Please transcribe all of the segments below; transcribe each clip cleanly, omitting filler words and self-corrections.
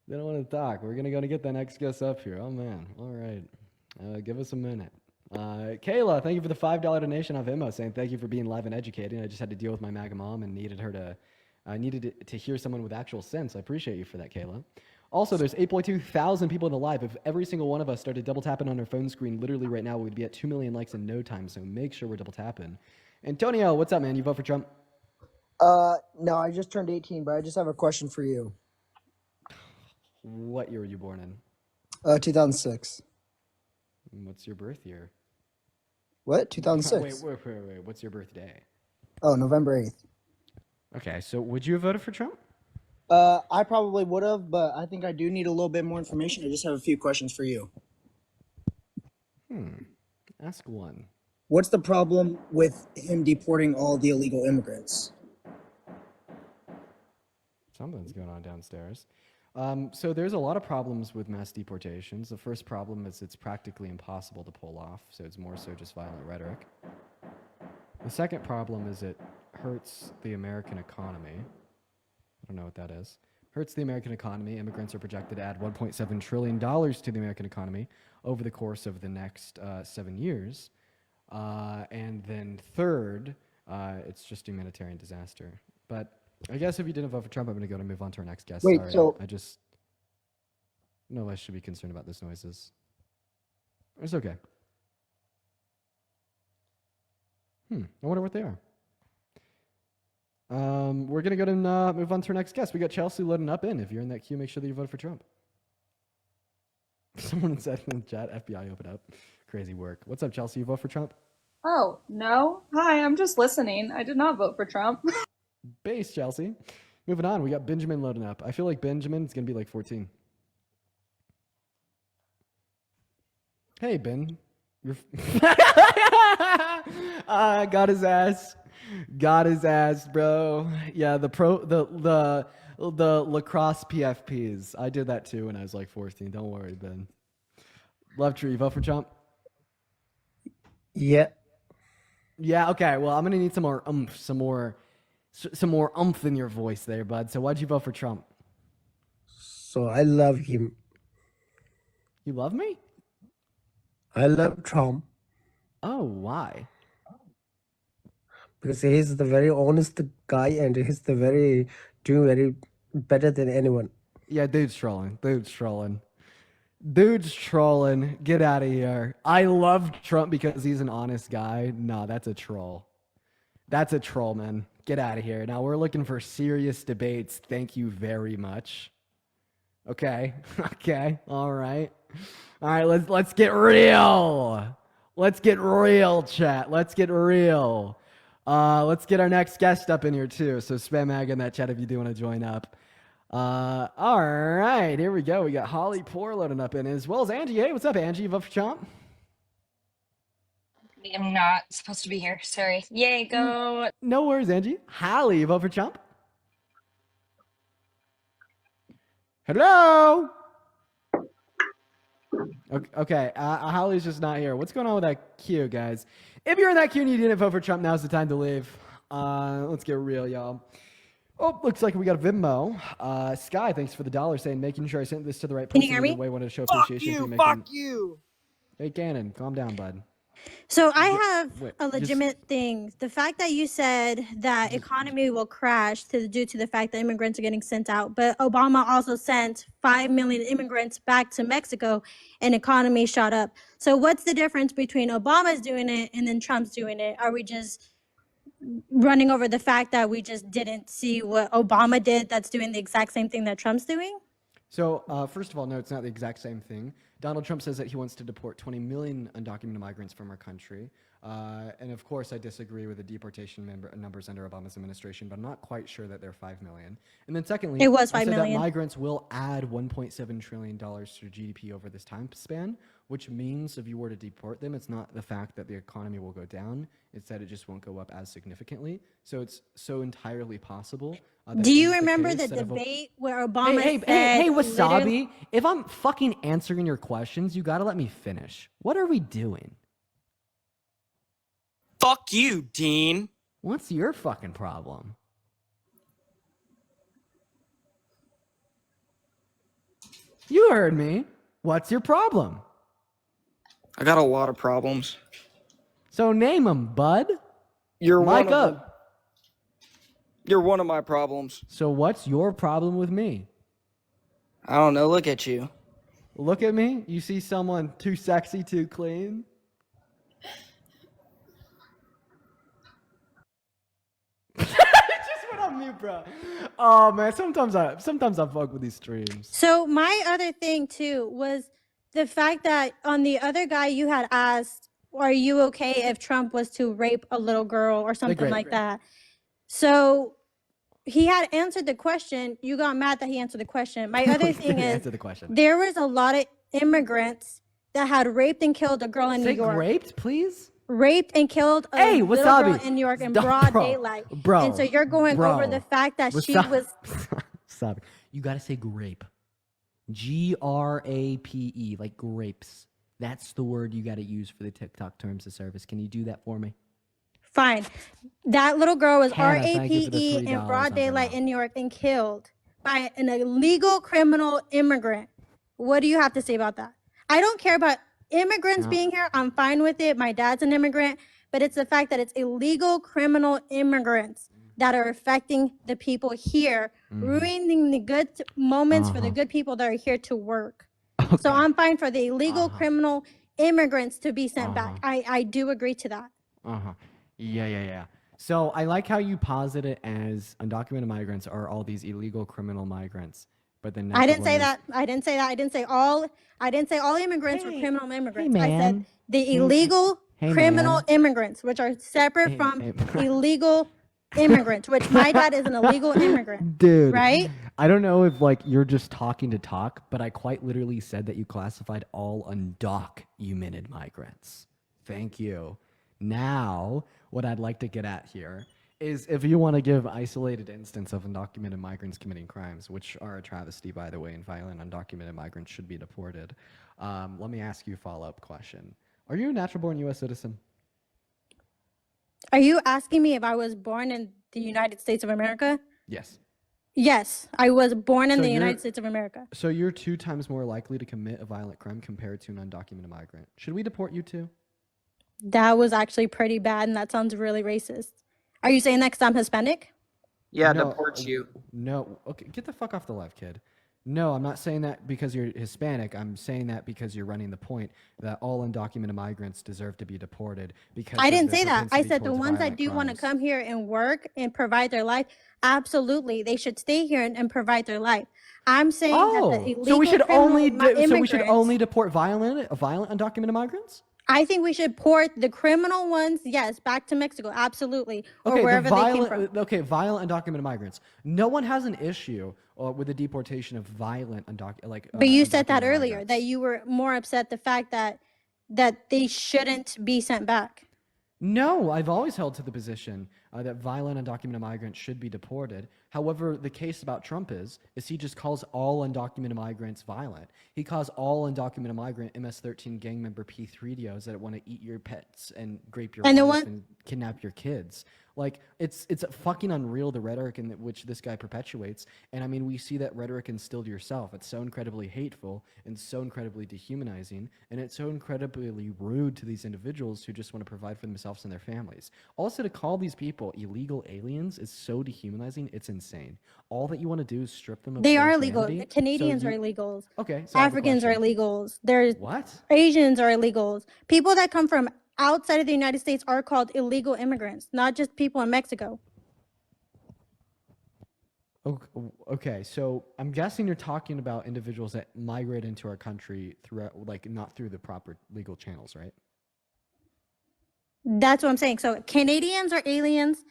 They don't want to talk. We're gonna get that next guest up here. Oh man. All right. Give us a minute. Kayla, thank you for the $5 donation off Imo, saying thank you for being live and educating. I just had to deal with my MAGA mom and needed her to to hear someone with actual sense. I appreciate you for that, Kayla. Also, there's 8.2 thousand people in the live. If every single one of us started double tapping on our phone screen literally right now, we'd be at 2 million likes in no time. So make sure we're double tapping. Antonio, what's up, man? You vote for Trump? No, I just turned 18, but I just have a question for you. What year were you born in? 2006. What's your birth year? What? Wait, 2006? wait. What's your birthday? Oh, November 8th. Okay, so would you have voted for Trump? I probably would have, but I think I do need a little bit more information. I just have a few questions for you. Ask one. What's the problem with him deporting all the illegal immigrants? Something's going on downstairs. So there's a lot of problems with mass deportations. The first problem is it's practically impossible to pull off, so it's more so just violent rhetoric. The second problem is it hurts the American economy. I don't know what that is. Hurts the American economy. Immigrants are projected to add $1.7 trillion to the American economy over the course of the next 7 years. And then third, it's just a humanitarian disaster. But I guess if you didn't vote for Trump, I'm going to move on to our next guest. Wait, Sorry, so- no less should be concerned about those noises. It's okay. I wonder what they are. We're going to move on to our next guest. We got Chelsea loading up in. If you're in that queue, make sure that you vote for Trump. Someone said in the chat, FBI open up. Crazy work. What's up, Chelsea? You vote for Trump? Oh, no? Hi, I'm just listening. I did not vote for Trump. Base, Chelsea. Moving on, we got Benjamin loading up. I feel like Benjamin's going to be like 14. Hey, Ben. You're got his ass. Got his ass, bro. Yeah, the lacrosse PFPs. I did that too when I was like 14. Don't worry, Ben. Love Tree, vote for Trump? Yeah. Yeah, okay. Well, I'm gonna need some more oomph in your voice there, bud. So why'd you vote for Trump? So I love him. You love me? I love Trump Oh, why? because he's the very honest guy and he's doing very better than anyone. Yeah, dude's trolling. Dude's trolling. Get out of here. I love Trump because he's an honest guy. No, that's a troll. That's a troll, man. Get out of here. Now we're looking for serious debates. Thank you very much. Okay. Okay. All right. All right, let's get real. Let's get real, chat. Let's get real. Let's get our next guest up in here too. So spam mag in that chat if you do want to join up. All right, here we go. We got Holly Poor loading up in as well as Angie. Hey, what's up, Angie? You vote for Trump? I'm not supposed to be here. Sorry. Yay, go. No worries, Angie. Holly, you vote for Trump? Hello? Okay, Holly's just not here. What's going on with that queue, guys? If you're in that queue and you didn't vote for Trump, now's the time to leave. Let's get real, y'all. Oh, looks like we got a Venmo. Sky, thanks for the $1 saying, making sure I sent this to the right person. Can you hear me? Way wanted to show appreciation. Fuck you! Hey, Cannon, calm down, bud. So I have Wait, a legitimate thing. The fact that you said that economy will crash due to the fact that immigrants are getting sent out, but Obama also sent 5 million immigrants back to Mexico and economy shot up. So what's the difference between Obama's doing it and then Trump's doing it? Are we just running over the fact that we just didn't see what Obama did that's doing the exact same thing that Trump's doing? So, first of all, no, it's not the exact same thing. Donald Trump says that he wants to deport 20 million undocumented migrants from our country. And of course, I disagree with the deportation numbers under Obama's administration, but I'm not quite sure that they're 5 million. And then secondly, It was I 5 said million. that migrants will add $1.7 trillion to GDP over this time span, which means if you were to deport them, it's not the fact that the economy will go down, it's that it just won't go up as significantly. So it's so entirely possible. Do you remember the debate where Obama Hey, said Wasabi, if I'm fucking answering your questions, you gotta let me finish. What are we doing? Fuck you, Dean. What's your fucking problem? You heard me. What's your problem? I got a lot of problems. So name them, bud. You're Mic one of up. them. You're one of my problems. So what's your problem with me? I don't know. Look at you. Look at me. You see someone too sexy, too clean? Just went on mute, bro. Oh man, sometimes I fuck with these streams. So my other thing too was the fact that on the other guy you had asked, are you okay if Trump was to rape a little girl or something great. like that? So he had answered the question. You got mad that he answered the question. My other thing is Answer the question. there was a lot of immigrants that had raped and killed a girl in New Say York. raped, please. Raped and killed a Hey, little wasabi. girl in New York in Stop, broad bro. daylight. Bro, And so you're going bro. over the fact that she Wasabi. was Wasabi. You gotta say grape. Grape, like grapes. That's the word you gotta use for the TikTok terms of service. Can you do that for me? fine. That little girl was Hannah, thank you for the RAPE in $3 broad on daylight Venmo. in New York and killed by an illegal criminal immigrant. What do you have to say about that? I don't care about immigrants No. being here. I'm fine with it. My dad's an immigrant, but it's the fact that it's illegal criminal immigrants that are affecting the people here, ruining the good moments for the good people that are here to work. Okay. So I'm fine for the illegal criminal immigrants to be sent back. I do agree to that. Yeah. So I like how you posit it as undocumented migrants are all these illegal criminal migrants. But then I didn't say that. I didn't say that. I didn't say all immigrants were criminal immigrants. I said man. the illegal Hey, criminal man. immigrants, which are separate Hey, from hey. illegal immigrants, which my dad is an illegal immigrant. Dude, Right? I don't know if like you're just talking to talk, but I quite literally said that you classified all undocumented migrants. Thank you. Now, what I'd like to get at here is if you want to give isolated instance of undocumented migrants committing crimes, which are a travesty, by the way, and violent undocumented migrants should be deported. Let me ask you a follow-up question. Are you a natural-born U.S. citizen? Are you asking me if I was born in the United States of America? Yes. Yes, I was born in So the you're- United States of America. So you're 2 times more likely to commit a violent crime compared to an undocumented migrant. Should we deport you too? That was actually pretty bad, and that sounds really racist. Are you saying that because I'm Hispanic? Yeah, No, deport you. No. Okay, get the fuck off the live, kid. No, I'm not saying that because you're Hispanic. I'm saying that because you're running the point that all undocumented migrants deserve to be deported because I of didn't their say that. I propensity said the towards ones that violent do want to crimes. come here and work and provide their life, absolutely, they should stay here and provide their life. I'm saying that the illegal so we should only immigrants, deport violent undocumented migrants? I think we should port the criminal ones, yes, back to Mexico, absolutely, or Okay, wherever they came from. violent undocumented migrants. No one has an issue with the deportation of violent But you said that undocumented earlier, migrants. that you were more upset the fact that they shouldn't be sent back. No, I've always held to the position that violent undocumented migrants should be deported. However, the case about Trump is he just calls all undocumented migrants violent. He calls all undocumented migrant MS-13 gang member P3DOs that want to eat your pets and grape your And the wife one- and kidnap your kids. Like, it's fucking unreal, the rhetoric in which this guy perpetuates. And I mean, we see that rhetoric instilled yourself. It's so incredibly hateful and so incredibly dehumanizing. And it's so incredibly rude to these individuals who just want to provide for themselves and their families. Also, to call these people illegal aliens is so dehumanizing, it's insane. All that you want to do is strip them of They their are illegal. humanity. The Canadians So are you- illegals. Okay, so I have a Africans are question. illegals. There's What? Asians are illegals. People that come from outside of the United States are called illegal immigrants, not just people in Mexico. Okay, so I'm guessing you're talking about individuals that migrate into our country through, like, not through the proper legal channels, right? That's what I'm saying. So Canadians are aliens.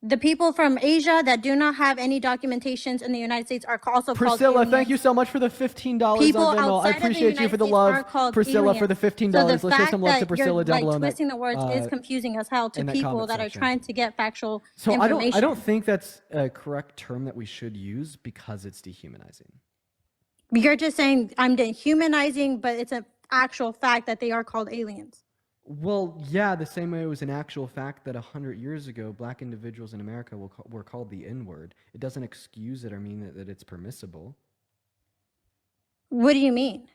The people from Asia that do not have any documentations in the United States are also called Priscilla, aliens. thank you so much for the $15 People on Venmo. outside I of the appreciate you for the United States are love, called Priscilla, for the aliens. $15. So the Let's show fact some love to that Priscilla you're down like below in that, twisting the words is confusing as hell to in that people comment that are section. trying to get factual So information. I don't think that's a correct term that we should use because it's dehumanizing. You're just saying I'm dehumanizing, but it's an actual fact that they are called aliens. Well, yeah, the same way it was an actual fact that 100 years ago, black individuals in America were called the N-word. It doesn't excuse it or mean that it's permissible. What do you mean?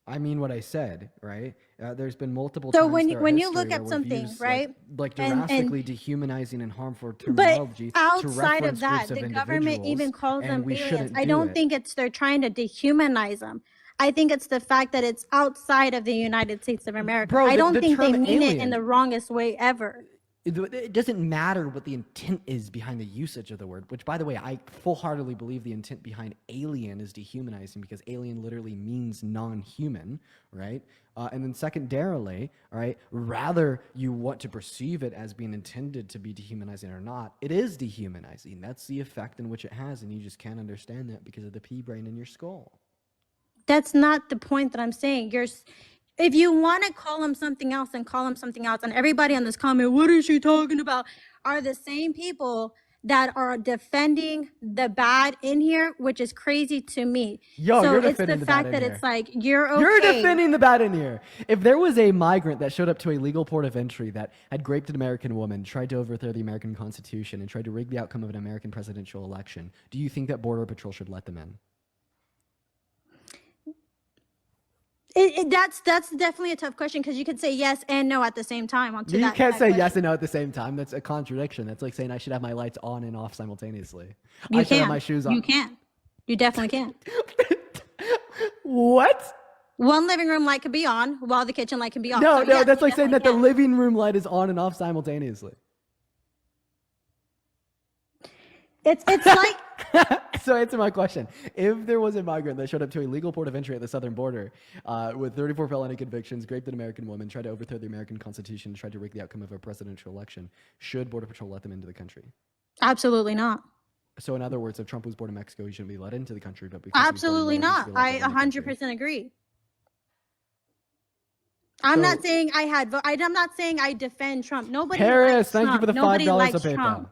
I mean what I said, right? There's been multiple So times when throughout when you history look where at we've something, used right? like And drastically dehumanizing and harmful but terminology to outside of reference groups that, of the government even individuals, calls and them we aliens. shouldn't I do don't it. think it's they're trying to dehumanize them. I think it's the fact that it's outside of the United States of America. Bro, I don't the think they term mean it in alien, the wrongest way ever. it doesn't matter what the intent is behind the usage of the word, which, by the way, I full-heartedly believe the intent behind alien is dehumanizing, because alien literally means non-human, right? And then secondarily, all right, rather you want to perceive it as being intended to be dehumanizing or not, it is dehumanizing. That's the effect in which it has, and you just can't understand that because of the pea brain in your skull. That's not the point that I'm saying. If you want to call them something else, then call them something else. And everybody on this comment, what is she talking about, are the same people that are defending the bad in here, which is crazy to me. Yo, So you're it's the defending the bad fact in that here. it's like, you're You're okay. defending the bad in here. If there was a migrant that showed up to a legal port of entry that had raped an American woman, tried to overthrow the American Constitution, and tried to rig the outcome of an American presidential election, do you think that Border Patrol should let them in? That's definitely a tough question, because you could say yes and no at the same time. You can't say yes and no at the same time. That's a contradiction. That's like saying I should have my lights on and off simultaneously. I should have my shoes on. You can. You definitely can. What? One living room light could be on while the kitchen light can be off. No, So no, yes, that's you like saying that the definitely living room light is on and off simultaneously. can. It's like, So answer my question. If there was a migrant that showed up to a legal port of entry at the southern border with 34 felony convictions, raped an American woman, tried to overthrow the American Constitution, tried to rig the outcome of a presidential election, should Border Patrol let them into the country? absolutely not. So in other words, if Trump was born in Mexico, he shouldn't be let into the country, but because Absolutely he was not. born in the US, he should be let I into the country. 100% agree. I'm So- not saying I'm not saying I defend Trump. Nobody Paris, likes thank Trump. you for the Nobody $5 likes of PayPal. Trump.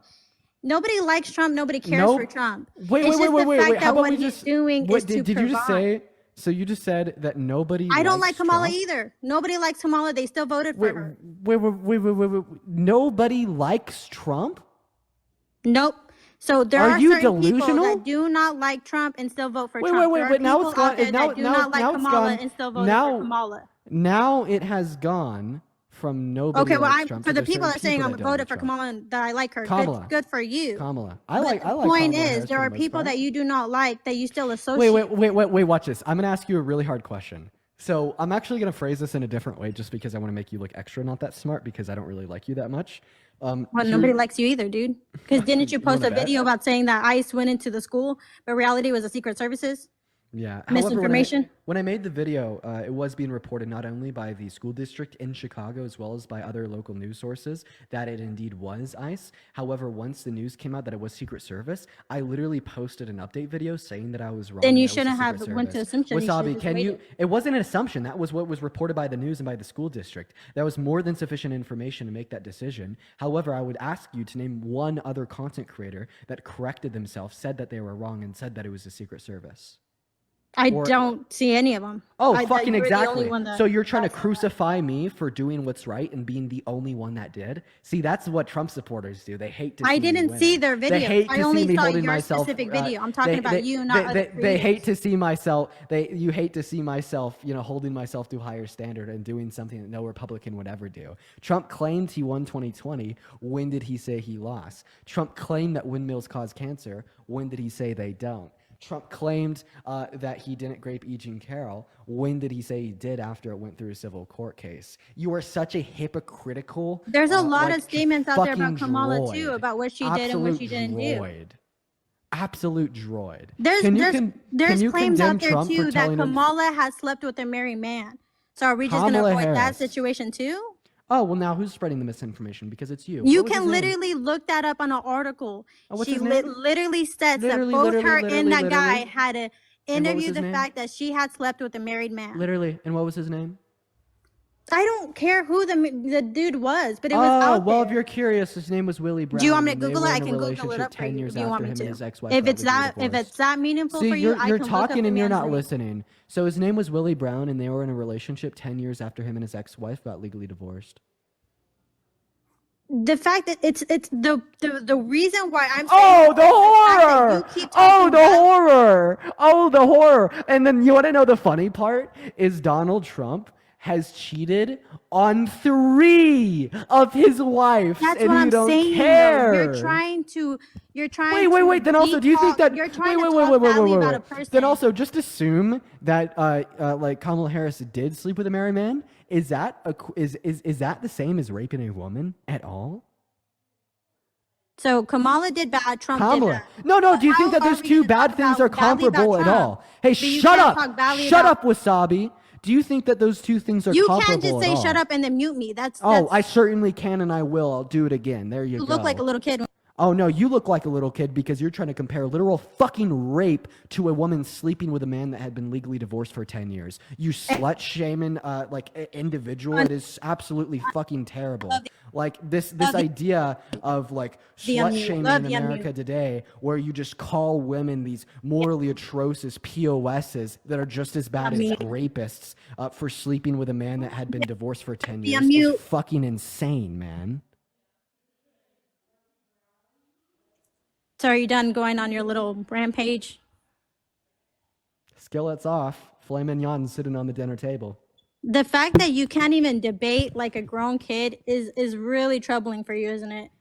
Nobody likes Trump. Nobody cares Nope. for Trump. Wait, It's just the fact How that about what we he's just doing is to did you just provide. say? So you just said that nobody. I don't like likes Kamala Trump? either. Nobody likes Kamala. They still voted for her. Wait. Nobody likes Trump? Nope. So there Are are you certain people delusional? that do not like Trump and still vote for Wait, Trump. wait, There are wait. Now people it's gone. out there Now, that do now, not like now it's Kamala gone. and still voted for Kamala. Now it has gone from nobody. Okay, well, likes I'm Trump for to the there's people that certain are saying people I'm that don't voted like for Trump. Kamala and that I like her. Kamala. Good for you. Kamala. But I like the Kamala point Harris is, for there the are most people part. that you do not like that you still associate. Wait, watch this. I'm going to ask you a really hard question. So I'm actually going to phrase this in a different way just because I want to make you look extra not that smart because I don't really like you that much. Well, nobody likes you either, dude. Because didn't you post wanna a bet? video about saying that ICE went into the school, but reality was the Secret Services? Yeah. Misinformation? However, when I made the video, it was being reported not only by the school district in Chicago as well as by other local news sources that it indeed was ICE. However, once the news came out that it was Secret Service, I literally posted an update video saying that I was wrong. Then you and that it was the shouldn't Secret have went to Service. assumption. You should've Wasabi, just can you? waited. It wasn't an assumption. That was what was reported by the news and by the school district. That was more than sufficient information to make that decision. However, I would ask you to name one other content creator that corrected themselves, said that they were wrong, and said that it was the Secret Service. I Or- don't see any of them. Oh, That fucking you're the only exactly. one that- So you're trying to that's not- crucify me for doing what's right and being the only one that did? See, that's what Trump supporters do. They hate to see I me didn't see winning. their They video. hate I to only see me saw holding your myself. specific video. I'm talking about you, not other they hate creators. to see myself. You hate to see myself, holding myself to a higher standard and doing something that no Republican would ever do. Trump claimed he won 2020. When did he say he lost? Trump claimed that windmills cause cancer. When did he say they don't? Trump claimed that he didn't rape E. Jean Carroll. When did he say he did after it went through a civil court case? You are such a hypocritical. There's a lot like, of statements out there fucking about Kamala too, droid. about what she did and what she Absolute didn't do. droid. Absolute droid. There's Can you claims condemn out there Trump for too that telling him- Kamala has slept with a married man. So are we just going to Kamala avoid that Harris. situation too? Oh well, now who's spreading the misinformation? Because it's you. You What was can his name? literally look that up on an article. Oh, what's She his name? literally says Literally, that both literally, her literally, and that guy literally. had to And what was interview his the name? fact that she had slept with a married man. Literally. And what was his name? I don't care who the dude was, but it was Oh out well, there. if you're curious, his name was Willie Brown. Do you want me to and they Google were it? I in a can Google it relationship up for 10 you years if you want after me him to. and his ex-wife If got it's legally that divorced. meaningful See, for you, I you're can talking look up and the you're man's not name. listening. So his name was Willie Brown, and they were in a relationship 10 years after him and his ex-wife got legally divorced. The fact that it's the reason why I'm saying Oh, the the fact that horror! you keep Oh, talking the bad. horror! Oh, the horror! And then you want to know the funny part is Donald Trump has cheated on 3 of his wives, That's and what you I'm don't saying though. care. You're trying Wait. to Then also, do you think talk. that? You're trying to talk badly about a person. Then also, just assume that like Kamala Harris did sleep with a married man. Is that is that the same as raping a woman at all? So Kamala did bad, Trump did Kamala. bad. No. But Do you think how that are those we 2 gonna bad talk things are badly about comparable at Trump? all? Hey, But you shut can't up! talk badly Shut about- up, Wasabi. Do you think that those 2 things are You comparable can't just at say all? shut up and then mute me. That's Oh, I certainly can, and I will. I'll do it again. There you you go. look like a little kid. Oh no, you look like a little kid because you're trying to compare literal fucking rape to a woman sleeping with a man that had been legally divorced for 10 years. You slut shaming individual. It is absolutely fucking terrible. Like this idea of like The slut unmute. shaming Love in the America today, where you just call women these morally atrocious POSs that are just as bad as rapists for sleeping with a man that had been divorced for 10 years unmute. is fucking insane, man. So are you done going on your little rampage? Skillets off. Filet mignon sitting on the dinner table. The fact that you can't even debate like a grown kid is really troubling for you, isn't it?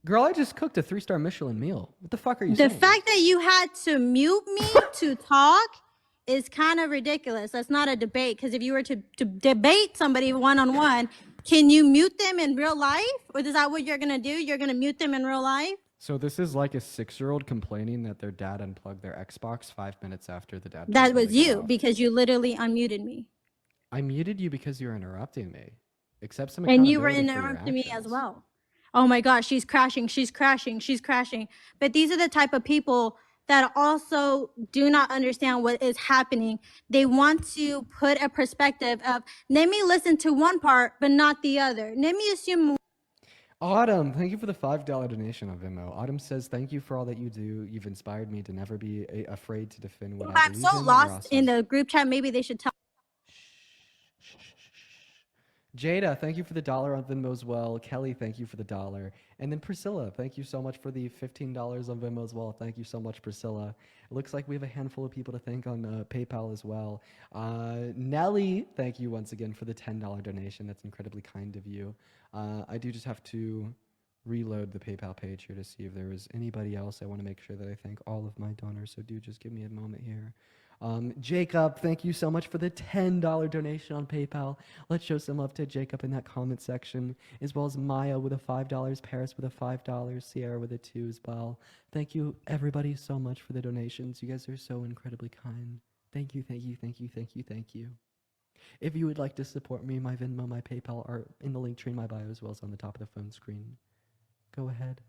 Girl, I just cooked a 3-star Michelin meal. What the fuck are you The saying? fact that you had to mute me to talk is kind of ridiculous. That's not a debate, because if you were to debate somebody one-on-one, can you mute them in real life? Or is that what you're going to do? You're going to mute them in real life? So this is like a 6-year-old complaining that their dad unplugged their Xbox 5 minutes after the dad. That told them was to get you, off. because you literally unmuted me. I muted you because you were interrupting me. Accept some And you were accountability for your interrupting me as actions. well. Oh my gosh, she's crashing. But these are the type of people that also do not understand what is happening. They want to put a perspective of, let me listen to one part, but not the other. Let me assume. Autumn, thank you for the $5 donation on Venmo. Autumn says, thank you for all that you do. You've inspired me to never be afraid to defend what I I'm believe so in. You're lost in awesome. the group chat. Maybe they should tell. Jada, thank you for the $1 on Venmo as well. Kelly, thank you for the $1. And then Priscilla, thank you so much for the $15 on Venmo as well. Thank you so much, Priscilla. It looks like we have a handful of people to thank on PayPal as well. Nelly, thank you once again for the $10 donation. That's incredibly kind of you. I do just have to reload the PayPal page here to see if there is anybody else. I want to make sure that I thank all of my donors, so do just give me a moment here. Jacob, thank you so much for the $10 donation on PayPal. Let's show some love to Jacob in that comment section, as well as Maya with a $5, Paris with a $5, Sierra with a 2 as well. Thank you everybody so much for the donations. You guys are so incredibly kind. Thank you. If you would like to support me, my Venmo, my PayPal are in the link tree in my bio as well as on the top of the phone screen. Go ahead.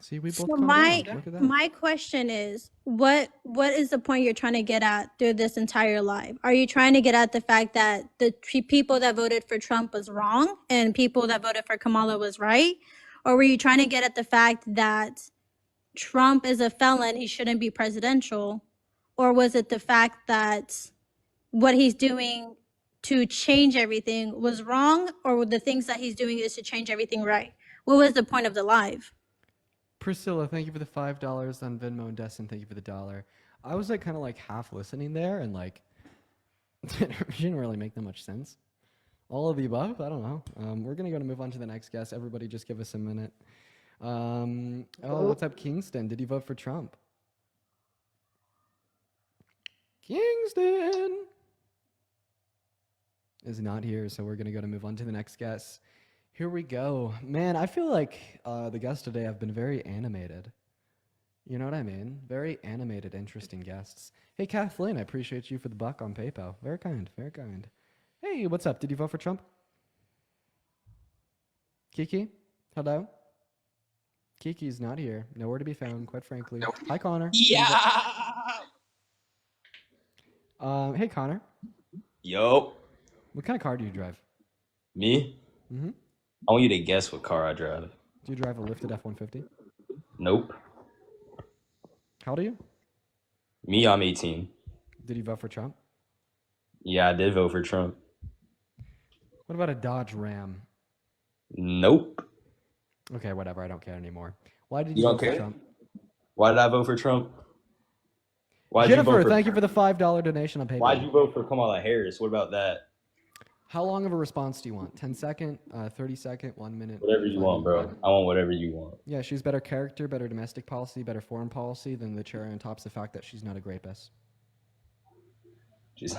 See, we both So calmed my down. Look at that. my question is, what is the point you're trying to get at through this entire live? Are you trying to get at the fact that the people that voted for Trump was wrong and people that voted for Kamala was right? Or were you trying to get at the fact that Trump is a felon, he shouldn't be presidential? Or was it the fact that what he's doing to change everything was wrong, or the things that he's doing is to change everything right? What was the point of the live? Priscilla, thank you for the $5 on Venmo, and Destin, thank you for the $1. I was like kind of like half listening there, and like it didn't really make that much sense. All of the above, I don't know. We're gonna move on to the next guest. Everybody, just give us a minute. Oh, what's up, Kingston? Did you vote for Trump? Kingston is not here, so we're gonna move on to the next guest. Here we go. Man, I feel like the guests today have been very animated. You know what I mean? Very animated, interesting guests. Hey, Kathleen, I appreciate you for the buck on PayPal. Very kind, very kind. Hey, what's up? Did you vote for Trump? Kiki? Hello? Kiki's not here. Nowhere to be found, quite frankly. Hi, Connor. Yeah. Hey, Connor. Yo. What kind of car do you drive? Me? Mm-hmm. I want you to guess what car I drive. Do you drive a lifted F-150? Nope. How old are you? Me, I'm 18. Did you vote for Trump? Yeah, I did vote for Trump. What about a Dodge Ram? Nope. Okay, whatever. I don't care anymore. Why did You you don't vote for care? Trump? Why did I vote for Trump? Why did you Jennifer, vote for thank you for the $5 donation on Why did PayPal. you vote for Kamala Harris? What about that? How long of a response do you want? 10-second, 30-second, 1 minute, Whatever you 5 want, minute? bro. I want whatever you want. Yeah, she's better character, better domestic policy, better foreign policy than the cherry on top's the fact that she's not a rapist. Just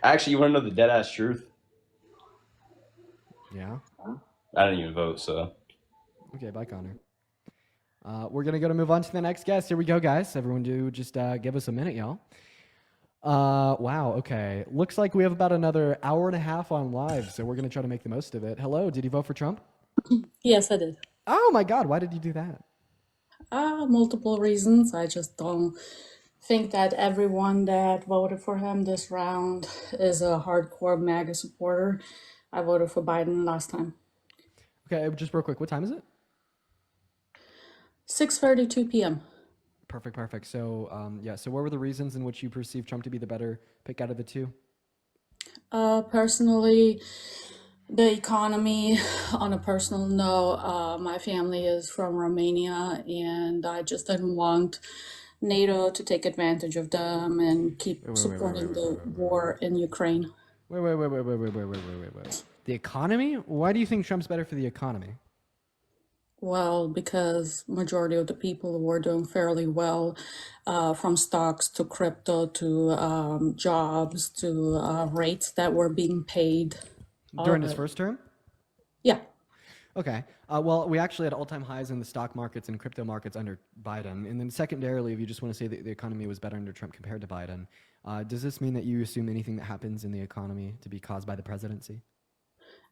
Actually, you want to know the dead ass truth? Yeah? I didn't even vote, so. Okay, bye, Connor. We're going to move on to the next guest. Here we go, guys. Everyone do just give us a minute, y'all. Wow, okay. Looks like we have about another hour and a half on live, so we're going to try to make the most of it. Hello, did you vote for Trump? Yes, I did. Oh my God, why did you do that? Multiple reasons. I just don't think that everyone that voted for him this round is a hardcore MAGA supporter. I voted for Biden last time. Okay, just real quick, what time is it? 6:32 p.m. Perfect. So, yeah, so what were the reasons in which you perceive Trump to be the better pick out of the two? Personally, the economy, on a personal note, my family is from Romania, and I just didn't want NATO to take advantage of them and keep supporting the war in Ukraine. Wait. The economy? Why do you think Trump's better for the economy? Well, because majority of the people were doing fairly well, from stocks to crypto to jobs to rates that were being paid. During his first term? Yeah. Okay. Well, we actually had all-time highs in the stock markets and crypto markets under Biden. And then secondarily, if you just want to say that the economy was better under Trump compared to Biden, does this mean that you assume anything that happens in the economy to be caused by the presidency?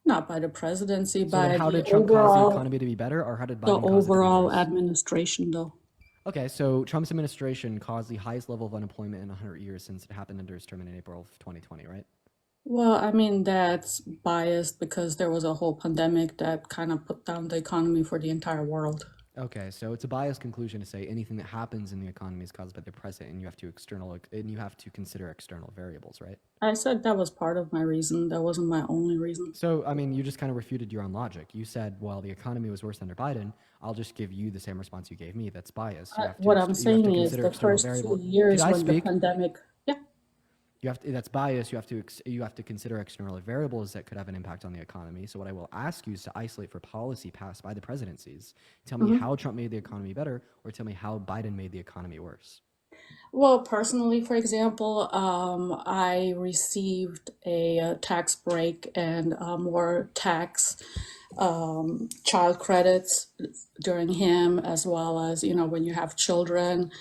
Not by the presidency, So by then how the did Trump cause the overall, economy to be better, or how did the Biden cause it to be overall worse? administration, though. Okay, so Trump's administration caused the highest level of unemployment in 100 years since it happened under his term in April of 2020, right? Well, I mean, that's biased because there was a whole pandemic that kind of put down the economy for the entire world. Okay, so it's a biased conclusion to say anything that happens in the economy is caused by the president, and you have to consider external variables, right? I said that was part of my reason. That wasn't my only reason. So, I mean, you just kind of refuted your own logic. You said, well, the economy was worse under Biden. I'll just give you the same response you gave me. That's bias. What I'm saying is consider the external first 2 variables. years Did I when the speak? pandemic, yeah. That's bias. You have to consider external variables that could have an impact on the economy. So what I will ask you is to isolate for policy passed by the presidencies. Tell me how Trump made the economy better, or tell me how Biden made the economy worse. Well, personally, for example, I received a tax break and more tax child credits during him, as well as, when you have children,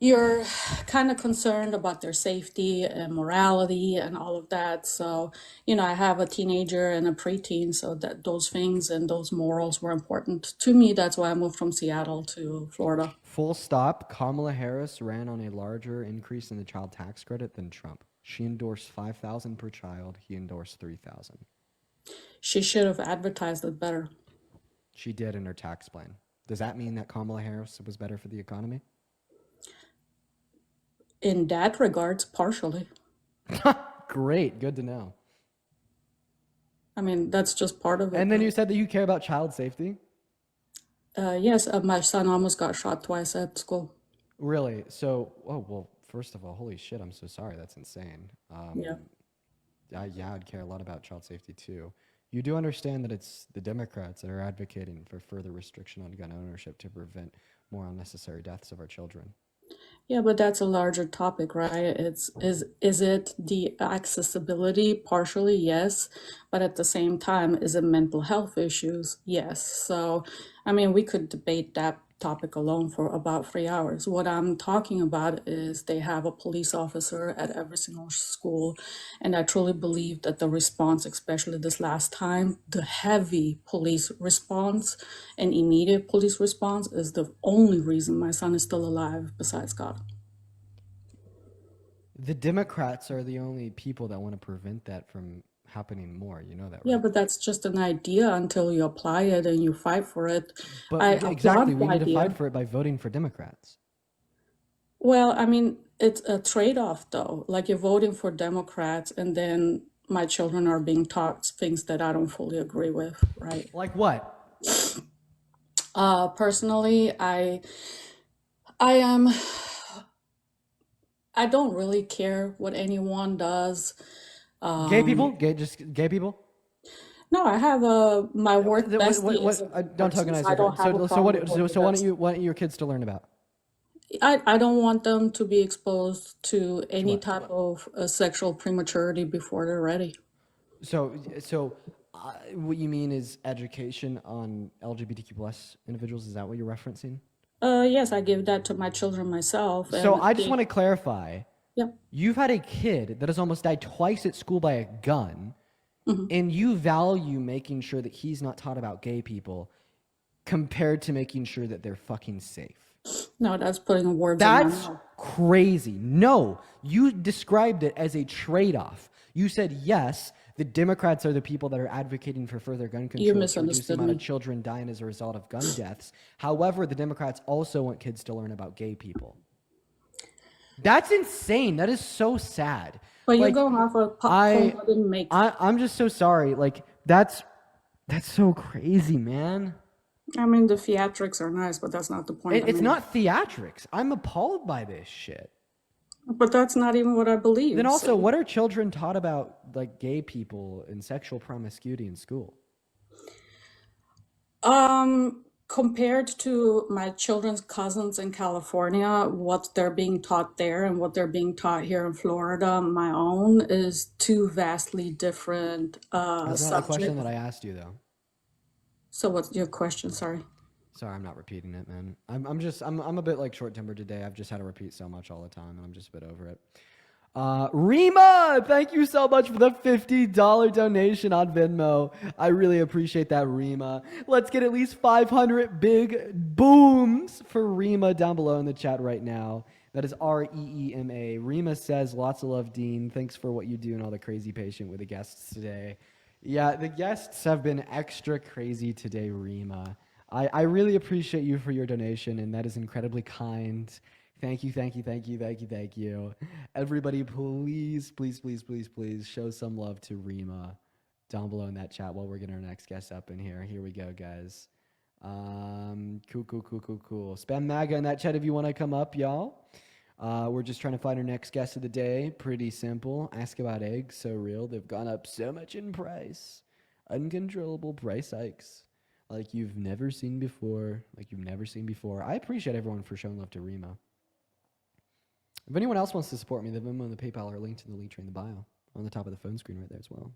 you're kind of concerned about their safety and morality and all of that. So, I have a teenager and a preteen, so that those things and those morals were important to me. That's why I moved from Seattle to Florida. Full stop. Kamala Harris ran on a larger increase in the child tax credit than Trump. She endorsed $5,000 per child. He endorsed $3,000. She should have advertised it better. She did in her tax plan. Does that mean that Kamala Harris was better for the economy? In that regards, partially. Great. Good to know. I mean, that's just part of it. And then you said that you care about child safety? Yes, my son almost got shot twice at school. Really? So, oh, well, first of all, holy shit, I'm so sorry. That's insane. Yeah. I'd care a lot about child safety too. You do understand that it's the Democrats that are advocating for further restriction on gun ownership to prevent more unnecessary deaths of our children. Yeah, but that's a larger topic, right? Is it the accessibility? Partially, yes, but at the same time, is it mental health issues? Yes. So, I mean, we could debate that topic alone for about 3 hours. What I'm talking about is they have a police officer at every single school, and I truly believe that the response, especially this last time, the heavy police response and immediate police response is the only reason my son is still alive besides God. The Democrats are the only people that want to prevent that from happening more. You know that, Yeah, right? but that's just an idea until you apply it and you fight for it. But I exactly, applaud we the need to fight idea. for it by voting for Democrats. Well, I mean, it's a trade-off though. Like you're voting for Democrats and then my children are being taught things that I don't fully agree with, right? Like what? Personally, I don't really care what anyone does. Gay people? Just gay people? No, I have my work bestie is a Don't person, tokenize so I her. don't have a So what? problem with what he So why don't does. you want your kids to learn about? I don't want them to be exposed to any what? type of sexual prematurity before they're ready. So what you mean is education on LGBTQ plus individuals? Is that what you're referencing? Yes, I give that to my children myself, So and I just want to clarify. yeah, You've had a kid that has almost died twice at school by a gun, mm-hmm. and you value making sure that he's not taught about gay people compared to making sure that they're fucking safe. No, that's putting words in my That's mouth. crazy. No, you described it as a trade-off. You said, yes, the Democrats are the people that are advocating for further gun control to reduce the misunderstood amount of me. children dying as a result of gun deaths. However, the Democrats also want kids to learn about gay people. That's insane. That is so sad. But Like, you're going off a point I didn't make. I'm just so sorry. Like, that's so crazy, man. I mean, the theatrics are nice, but that's not the point. It's not theatrics. I'm appalled by this shit. But that's not even what I believe. Then also, so. what are children taught about like gay people and sexual promiscuity in school? Compared to my children's cousins in California, what they're being taught there and what they're being taught here in Florida, my own, is two vastly different That's not the question subjects. that I asked you, though. So what's your question? Sorry. Sorry, I'm not repeating it, man. I'm a bit like short-tempered today. I've just had to repeat so much all the time, and I'm just a bit over it. Rima, thank you so much for the $50 donation on Venmo. I really appreciate that, Rima. Let's get at least 500 big booms for Rima down below in the chat right now. That is REEMA. Rima says, lots of love, Dean. Thanks for what you do and all the crazy patient with the guests today. Yeah, the guests have been extra crazy today, Rima. I really appreciate you for your donation, and that is incredibly kind. Thank you, thank you, thank you, thank you, thank you. Everybody, please, please, please, please, please show some love to Rima down below in that chat while we're getting our next guest up in here. Here we go, guys. Cool. Spam MAGA in that chat if you want to come up, y'all. We're just trying to find our next guest of the day. Pretty simple. Ask about eggs. So real. They've gone up so much in price. Uncontrollable price hikes. Like you've never seen before. I appreciate everyone for showing love to Rima. If anyone else wants to support me, the Venmo and the PayPal are linked in the link tree in the bio on the top of the phone screen right there as well.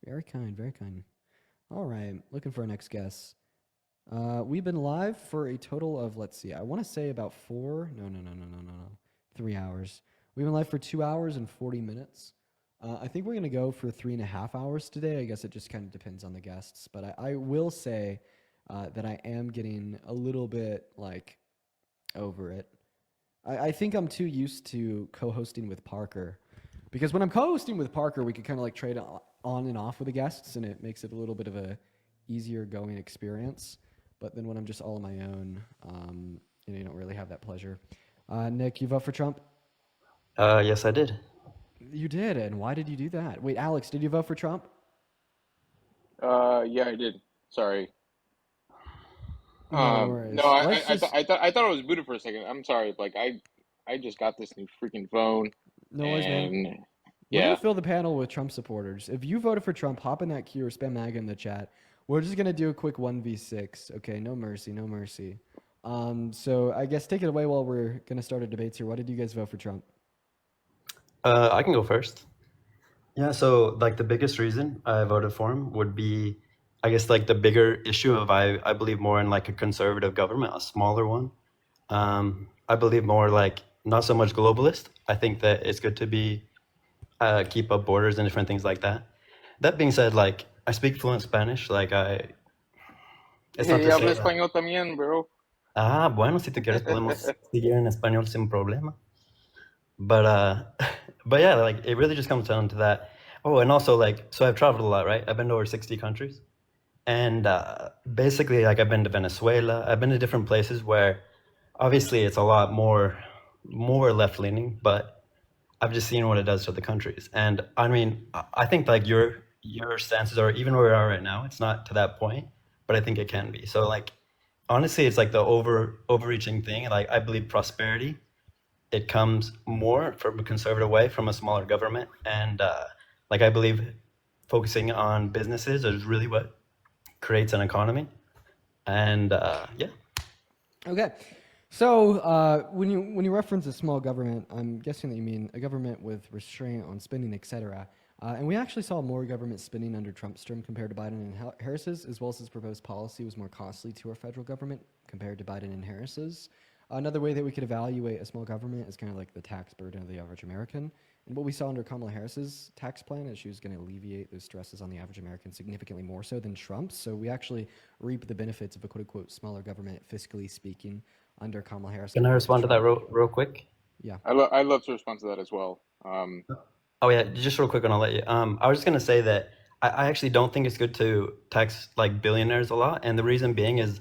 Very kind, very kind. All right, looking for our next guest. We've been live for a total of, let's see, I want to say about 3 hours. We've been live for 2 hours and 40 minutes. I think we're going to go for 3.5 hours today. I guess it just kind of depends on the guests. But I will say that I am getting a little bit, like, over it. I think I'm too used to co-hosting with Parker. Because when I'm co-hosting with Parker, we can kind of, like, trade on and off with the guests, and it makes it a little bit of a easier going experience. But then when I'm just all on my own, you don't really have that pleasure. Nick, you vote for Trump? Yes, I did. You did, and why did you do that? Wait, Alex, did you vote for Trump? Yeah, I did. Sorry. No worries. No, I thought I was booted for a second. I'm sorry. Like I just got this new freaking phone. No worries, man. And We're yeah. gonna fill the panel with Trump supporters. If you voted for Trump, hop in that queue or spam MAGA in the chat. We're just gonna do a quick 1v6. Okay, no mercy, no mercy. So I guess take it away while we're gonna start our debates here. Why did you guys vote for Trump? I can go first. Yeah, so like the biggest reason I voted for him would be, I guess, like the bigger issue of I believe more in like a conservative government, a smaller one. I believe more like not so much globalist. I think that it's good to be keep up borders and different things like that. That being said, like I speak fluent Spanish. Like it's not Hey, to hablo say español también, bro. bueno, si te quieres podemos seguir en español sin problema. But but yeah, like it really just comes down to that. Oh, and also like, so I've traveled a lot, right? I've been to over 60 countries, and basically, like I've been to Venezuela. I've been to different places where, obviously, it's a lot more left leaning, but I've just seen what it does to the countries. And I mean, I think like your stances are even where we are right now. It's not to that point, but I think it can be. So like, honestly, it's like the overreaching thing. Like I believe prosperity, it comes more from a conservative way, from a smaller government, and like I believe focusing on businesses is really what creates an economy. And yeah. Okay. So when you reference a small government, I'm guessing that you mean a government with restraint on spending, etc. And we actually saw more government spending under Trump's term compared to Biden and Harris's, as well as his proposed policy was more costly to our federal government compared to Biden and Harris's. Another way that we could evaluate a small government is kind of like the tax burden of the average American. And what we saw under Kamala Harris's tax plan is she was going to alleviate those stresses on the average American significantly more so than Trump's. So we actually reap the benefits of a quote unquote smaller government, fiscally speaking, under Kamala Harris. Can I compared to respond to that Trump. real quick? Yeah. I love to respond to that as well. Oh yeah, just real quick, and I'll let you. I was just gonna say that I actually don't think it's good to tax like billionaires a lot, and the reason being is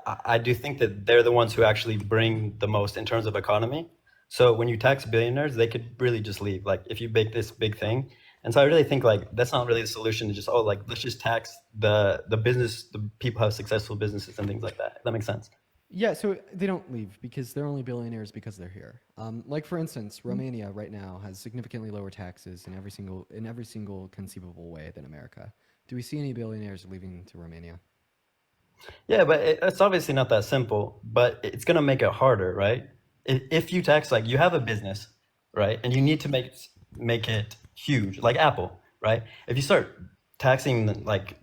I do think that they're the ones who actually bring the most in terms of economy. So when you tax billionaires, they could really just leave. Like if you make this big thing, and so I really think like that's not really the solution to just like let's just tax the business, the people who have successful businesses and things like that. If that makes sense. Yeah, so they don't leave because they're only billionaires because they're here. Like for instance, Romania right now has significantly lower taxes in every single conceivable way than America. Do we see any billionaires leaving to Romania? Yeah, but it's obviously not that simple, but it's going to make it harder, right? If you tax, like you have a business, right? And you need to make it huge, like Apple, right? If you start taxing like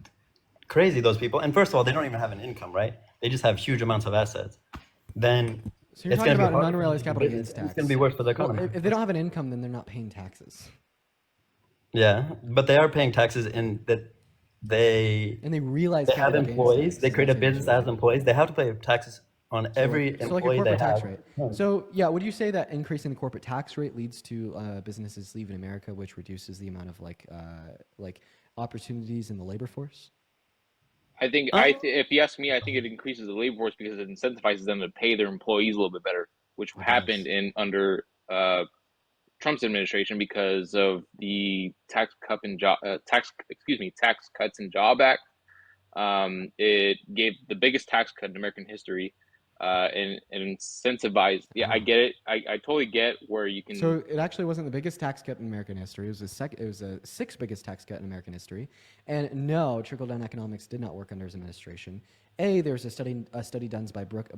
crazy those people, and first of all, they don't even have an income, right? They just have huge amounts of assets. Then So you're it's talking going to be about an hard for unrealized them to capital do gains business. tax. It's going to be worse for the Well, economy. if they don't have an income, then they're not paying taxes. Yeah, but they are paying taxes in that And they realize they have capital gains employees. tax They is create a also business usually. as employees. They have to pay taxes on every So like a employee they corporate tax have. rate. So yeah, would you say that increasing the corporate tax rate leads to businesses leaving America, which reduces the amount of like opportunities in the labor force? I think Uh, if you ask me, I think it increases the labor force because it incentivizes them to pay their employees a little bit better, which It happened does. in under Trump's administration because of the tax cuts and job act. It gave the biggest tax cut in American history, and incentivized. Yeah, I Wow. get it. I totally get where you can. So it actually wasn't the biggest tax cut in American history. It was the sixth biggest tax cut in American history. And no, trickle down economics did not work under his administration. There's a study done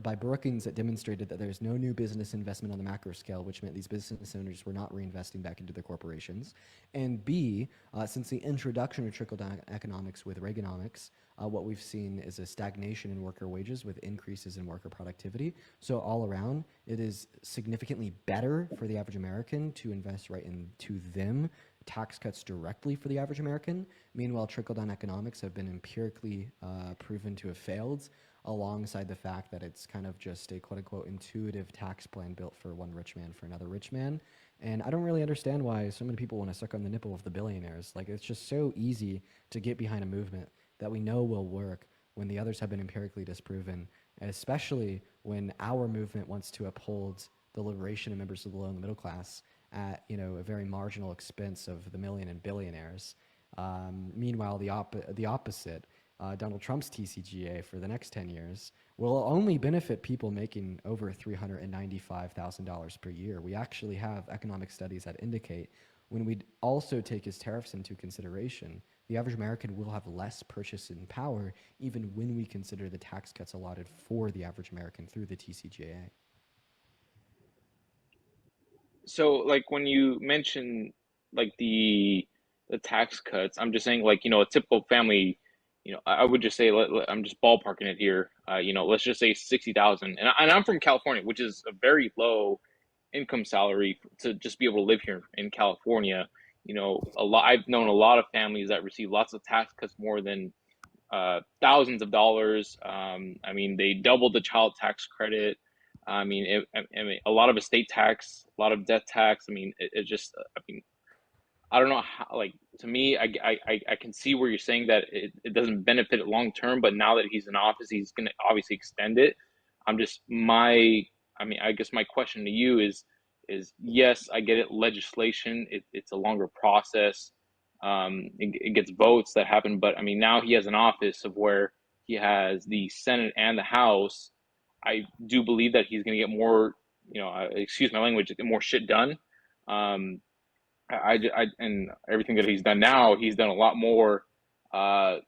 by Brookings that demonstrated that there's no new business investment on the macro scale, which meant these business owners were not reinvesting back into their corporations. And B, since the introduction of trickle down economics with Reaganomics, what we've seen is a stagnation in worker wages with increases in worker productivity. So all around, it is significantly better for the average American to invest right into them, tax cuts directly for the average American. Meanwhile, trickle-down economics have been empirically proven to have failed, alongside the fact that it's kind of just a quote-unquote intuitive tax plan built for one rich man for another rich man. And I don't really understand why so many people want to suck on the nipple of the billionaires. Like, it's just so easy to get behind a movement that we know will work when the others have been empirically disproven, especially when our movement wants to uphold the liberation of members of the low and the middle class at a very marginal expense of the million and billionaires. Meanwhile, the opposite, Donald Trump's TCGA for the next 10 years will only benefit people making over $395,000 per year. We actually have economic studies that indicate when we also take his tariffs into consideration, the average American will have less purchasing power even when we consider the tax cuts allotted for the average American through the TCJA. So like when you mention like the tax cuts, I'm just saying like a typical family. I would just say I'm just ballparking it here. Let's just say 60,000, and I'm from California, which is a very low income salary to just be able to live here in California. I've known a lot of families that receive lots of tax cuts, more than thousands of dollars. I mean, they doubled the child tax credit. I mean, I mean, a lot of estate tax, a lot of death tax. I mean, it just, I mean, I don't know how, like, to me, I can see where you're saying that it doesn't benefit it long term, but now that he's in office, he's going to obviously extend it. I mean, I guess my question to you is yes, I get it. Legislation, it's a longer process. It gets votes that happen, but I mean, now he has an office of where he has the Senate and the House. I do believe that he's going to get more, excuse my language, more shit done. Um, and everything that he's done now, he's done a lot more. And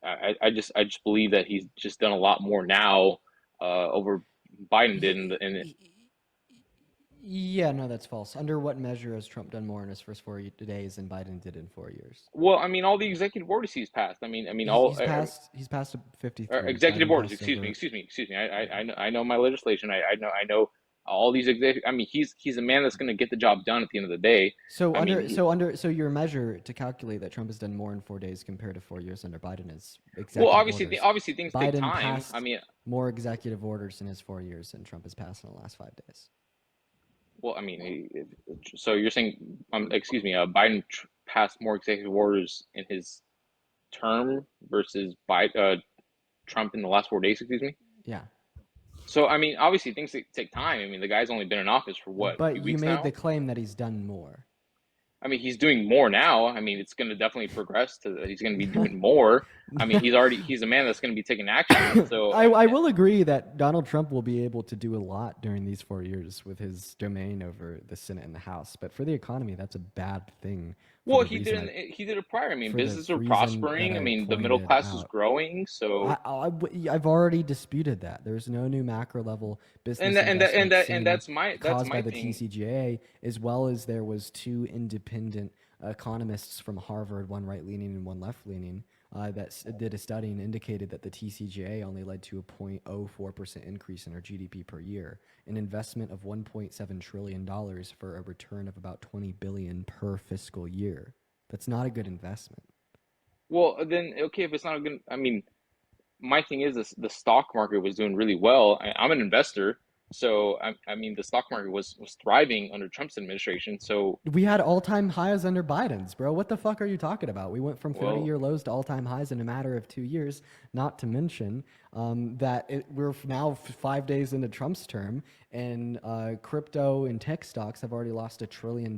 I just believe that he's just done a lot more now over Biden did Yeah, no, that's false. Under what measure has Trump done more in his first 4 days than Biden did in 4 years? well, I mean, all the executive orders he's passed. I mean, He's passed 53. executive Biden orders. passed Excuse me. I know my legislation. I know all these executive. I mean, he's a man that's going to get the job done at the end of the day. So I mean, so your measure to calculate that Trump has done more in 4 days compared to 4 years under Biden is executive well, orders. obviously things take Biden time. passed I mean, more executive orders in his 4 years than Trump has passed in the last 5 days. well, I mean, so you're saying, excuse me, Biden passed more executive orders in his term versus Trump in the last 4 days, excuse me? Yeah. So, I mean, obviously things take time. I mean, the guy's only been in office for what, a But few you weeks made now? the claim that he's done more. I mean, he's doing more now. I mean, it's going to definitely progress to he's going to be doing more. I mean, he's a man that's going to be taking action. So I will agree that Donald Trump will be able to do a lot during these 4 years with his domain over the Senate and the House. But for the economy, that's a bad thing. well, he did it prior. I mean, businesses are prospering. I mean, the middle class is growing. So I've already disputed that. There's no new macro level business and that's my caused by the thing. TCGA, as well as there was 2 independent economists from Harvard, one right leaning and one left leaning, that did a study and indicated that the TCGA only led to a 0.04% increase in our GDP per year, an investment of $1.7 trillion for a return of about $20 billion per fiscal year. That's not a good investment. Well, then okay, if it's not a good, I mean, my thing is this: the stock market was doing really well. I'm an investor, so I mean, the stock market was thriving under Trump's administration. So We had all-time highs under Biden's, bro. What the fuck are you talking about? We went from 30-year well, lows to all-time highs in a matter of 2 years. Not to mention that we're now 5 days into Trump's term, and crypto and tech stocks have already lost $1 trillion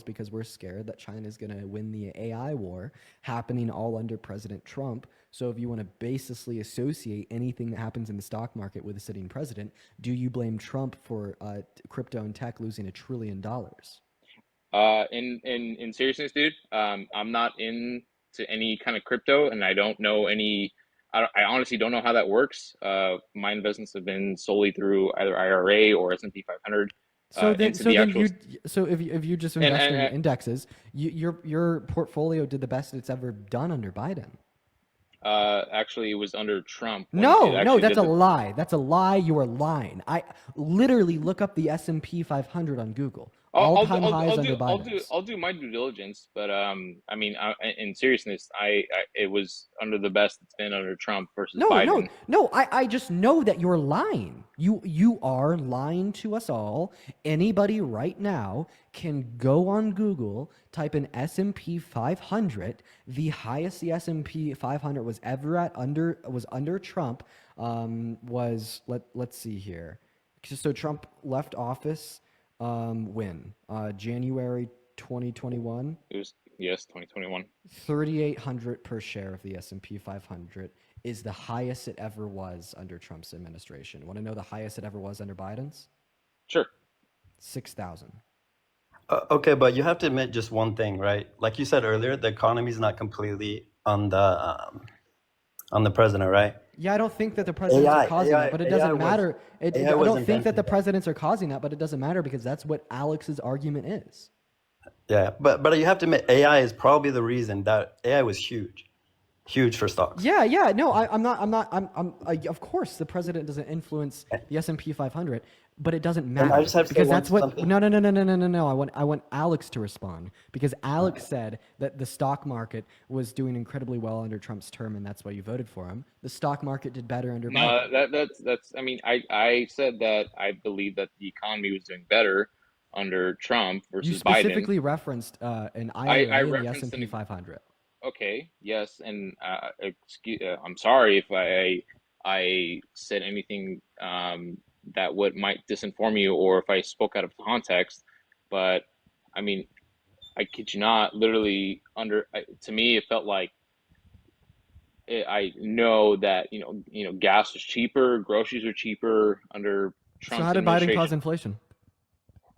because we're scared that China is going to win the AI war, happening all under President Trump. So if you want to basically associate anything that happens in the stock market with a sitting president, do you blame Trump for crypto and tech losing $1 trillion? in seriousness, dude, I'm not into any kind of crypto, and I don't know any. I honestly don't know how that works. My investments have been solely through either IRA or S&P 500 into the actual. If you just And invest in and indexes, your portfolio did the best it's ever done under Biden. actually, it was under Trump when it No, actually that's did a lie. That's a lie. You are lying. I literally look up the S&P 500 on Google. All-time highs under Biden's. I'll do my due diligence, but I mean, in seriousness, it was under the best it's been under Trump versus Biden. No. I just know that you're lying. You are lying to us all. Anybody right now can go on Google, type in S&P 500. The highest the S&P 500 was ever at under Trump. Let's see here. So Trump left office when January 2021. It was, yes, 2021. 3,800 per share of the S&P 500 is the highest it ever was under Trump's administration. Want to know the highest it ever was under Biden's? Sure. 6,000. Okay, but you have to admit just one thing, right? Like you said earlier, the economy is not completely on the president, right? Yeah, I don't think that the presidents are causing that, but it doesn't matter. I AI was don't think that the invented. presidents are causing that, but it doesn't matter because that's what Alex's argument is. Yeah, but you have to admit AI is probably the reason that AI was huge. huge for stocks. Yeah, no, of course, the president doesn't influence the S&P 500, but it doesn't matter I just have to say because that's what. something. No. I want Alex to respond because Alex said that the stock market was doing incredibly well under Trump's term, and that's why you voted for him. The stock market did better under Biden. No, that's. I mean, I said that I believe that the economy was doing better under Trump versus You specifically Biden. referenced an I IRA in the referenced S&P 500. Okay, yes, and I'm sorry if I said anything that might disinform you, or if I spoke out of context. But I mean, I kid you not. Literally, to me, it felt like I know that gas was cheaper, groceries are cheaper under So Trump's how did Biden cause administration.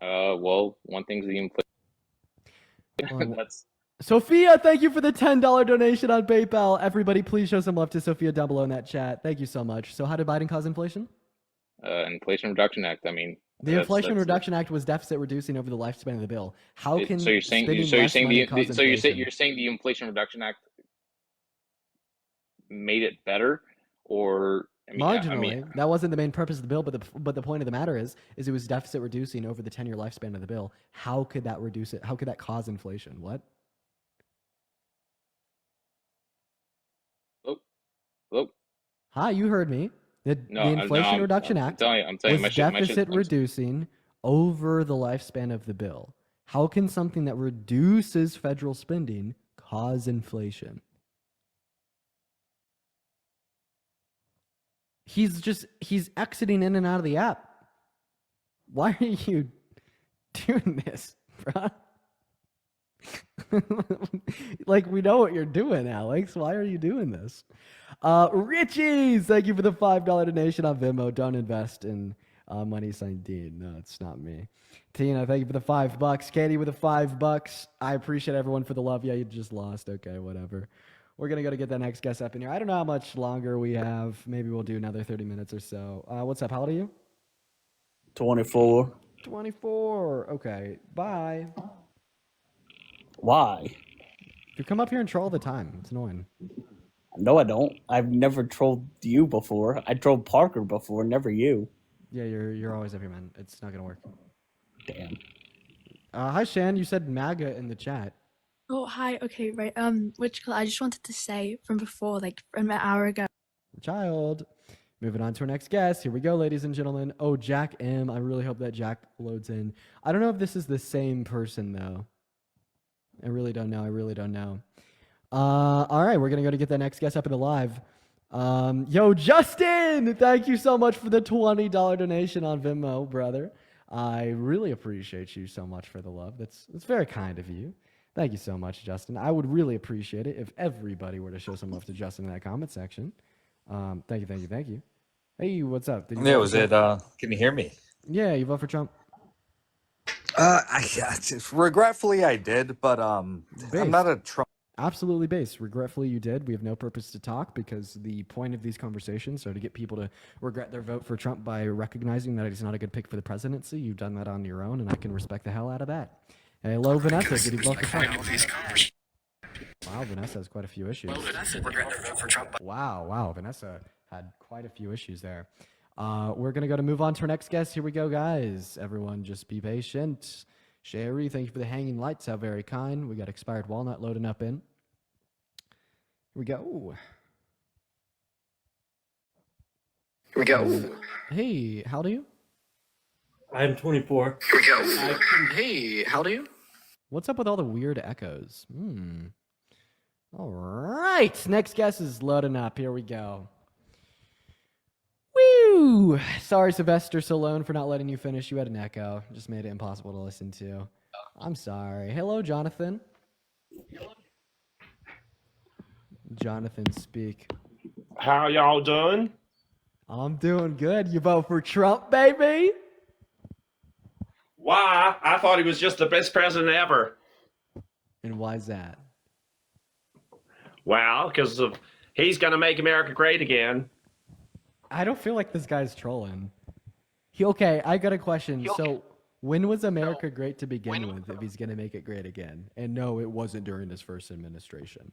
inflation? Well, one thing's the inflation. Well, That's Sophia, thank you for the $10 donation on PayPal. Everybody, please show some love to Sophia down below in that chat. Thank you so much. So how did Biden cause inflation? Inflation Reduction Act. I mean, The Inflation Reduction Act was deficit reducing over the lifespan of the bill. How can so you're saying spending less money cause inflation? you're saying the Inflation Reduction Act made it better, or Marginally, that wasn't the main purpose of the bill, but the point of the matter is it was deficit reducing over the 10-year lifespan of the bill. How could that reduce it? How could that cause inflation? What? Hello? Hi, you heard me. The Inflation Reduction Act I'm telling was deficit reducing over the lifespan of the bill. How can something that reduces federal spending cause inflation? He's exiting in and out of the app. Why are you doing this, bro? Like, we know what you're doing, Alex. Why are you doing this? Richies, thank you for the $5 donation on Venmo. Don't invest in money sign Dean. No, it's not me. Tina, thank you for the $5. Katie with the $5. I appreciate everyone for the love. Yeah, you just lost. Okay, whatever. We're going to go to get that next guest up in here. I don't know how much longer we have. Maybe we'll do another 30 minutes or so. What's up? How old are you? 24. 24. Okay. Bye. Why? You come up here and troll all the time. It's annoying. No, I don't. I've never trolled you before. I trolled Parker before, never you. Yeah, you're always up here, man. It's not going to work. Damn. Hi, Shan. You said MAGA in the chat. Oh, hi. Okay, right. Which I just wanted to say from before, like from an hour ago. Child. Moving on to our next guest. Here we go, ladies and gentlemen. Oh, Jack M. I really hope that Jack loads in. I don't know if this is the same person, though. I really don't know. All right, we're going to go to get that next guest up in the live. Yo, Justin! Thank you so much for the $20 donation on Venmo, brother. I really appreciate you so much for the love. That's very kind of you. Thank you so much, Justin. I would really appreciate it if everybody were to show some love to Justin in that comment section. Thank you. Hey, what's up? Can you hear me? Yeah, you vote for Trump? Regretfully, I did, but I'm not a Trump. Absolutely based. Regretfully, you did. We have no purpose to talk because the point of these conversations are to get people to regret their vote for Trump by recognizing that he's not a good pick for the presidency. You've done that on your own, and I can respect the hell out of that. Hey, hello, Vanessa. Did you vote for Trump? Wow, Vanessa has quite a few issues. Wow, Vanessa had quite a few issues there. We're going to move on to our next guest. Here we go, guys. Everyone just be patient. Sherry, thank you for the hanging lights. How very kind. We got expired walnut loading up in. Here we go. Hey, how old are you? I'm 24. Hey, how old are you? What's up with all the weird echoes? All right. Next guest is loading up. Here we go. Woo! Sorry, Sylvester Stallone, for not letting you finish. You had an echo. Just made it impossible to listen to. I'm sorry. Hello, Jonathan. Jonathan, speak. How y'all doing? I'm doing good. You vote for Trump, baby? Why? I thought he was just the best president ever. And why is that? Well, because he's going to make America great again. I don't feel like this guy's trolling. Okay, I got a question. So, when was America great to begin with if he's going to make it great again? And no, it wasn't during his first administration.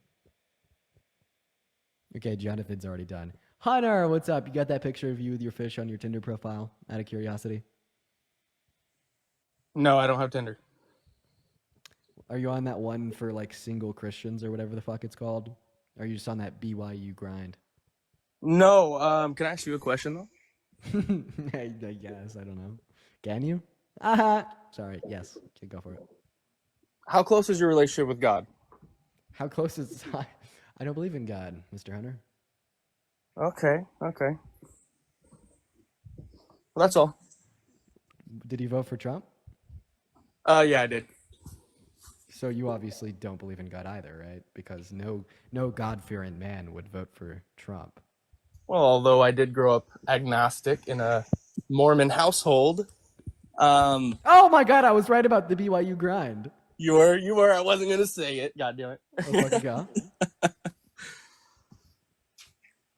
Okay, Jonathan's already done. Hunter, what's up? You got that picture of you with your fish on your Tinder profile? Out of curiosity. No, I don't have Tinder. Are you on that one for like single Christians or whatever the fuck it's called? Or are you just on that BYU grind? No, can I ask you a question though? I guess. I don't know. Can you? Aha. Sorry. Yes. Okay, go for it. How close is your relationship with God? How close is... I don't believe in God, Mr. Hunter. Okay. Well, that's all. Did you vote for Trump? Yeah, I did. So you obviously don't believe in God either, right? Because no God-fearing man would vote for Trump. Well, although I did grow up agnostic in a Mormon household. Oh my God, I was right about the BYU grind. You were. I wasn't gonna say it. God damn it. Let's fucking go.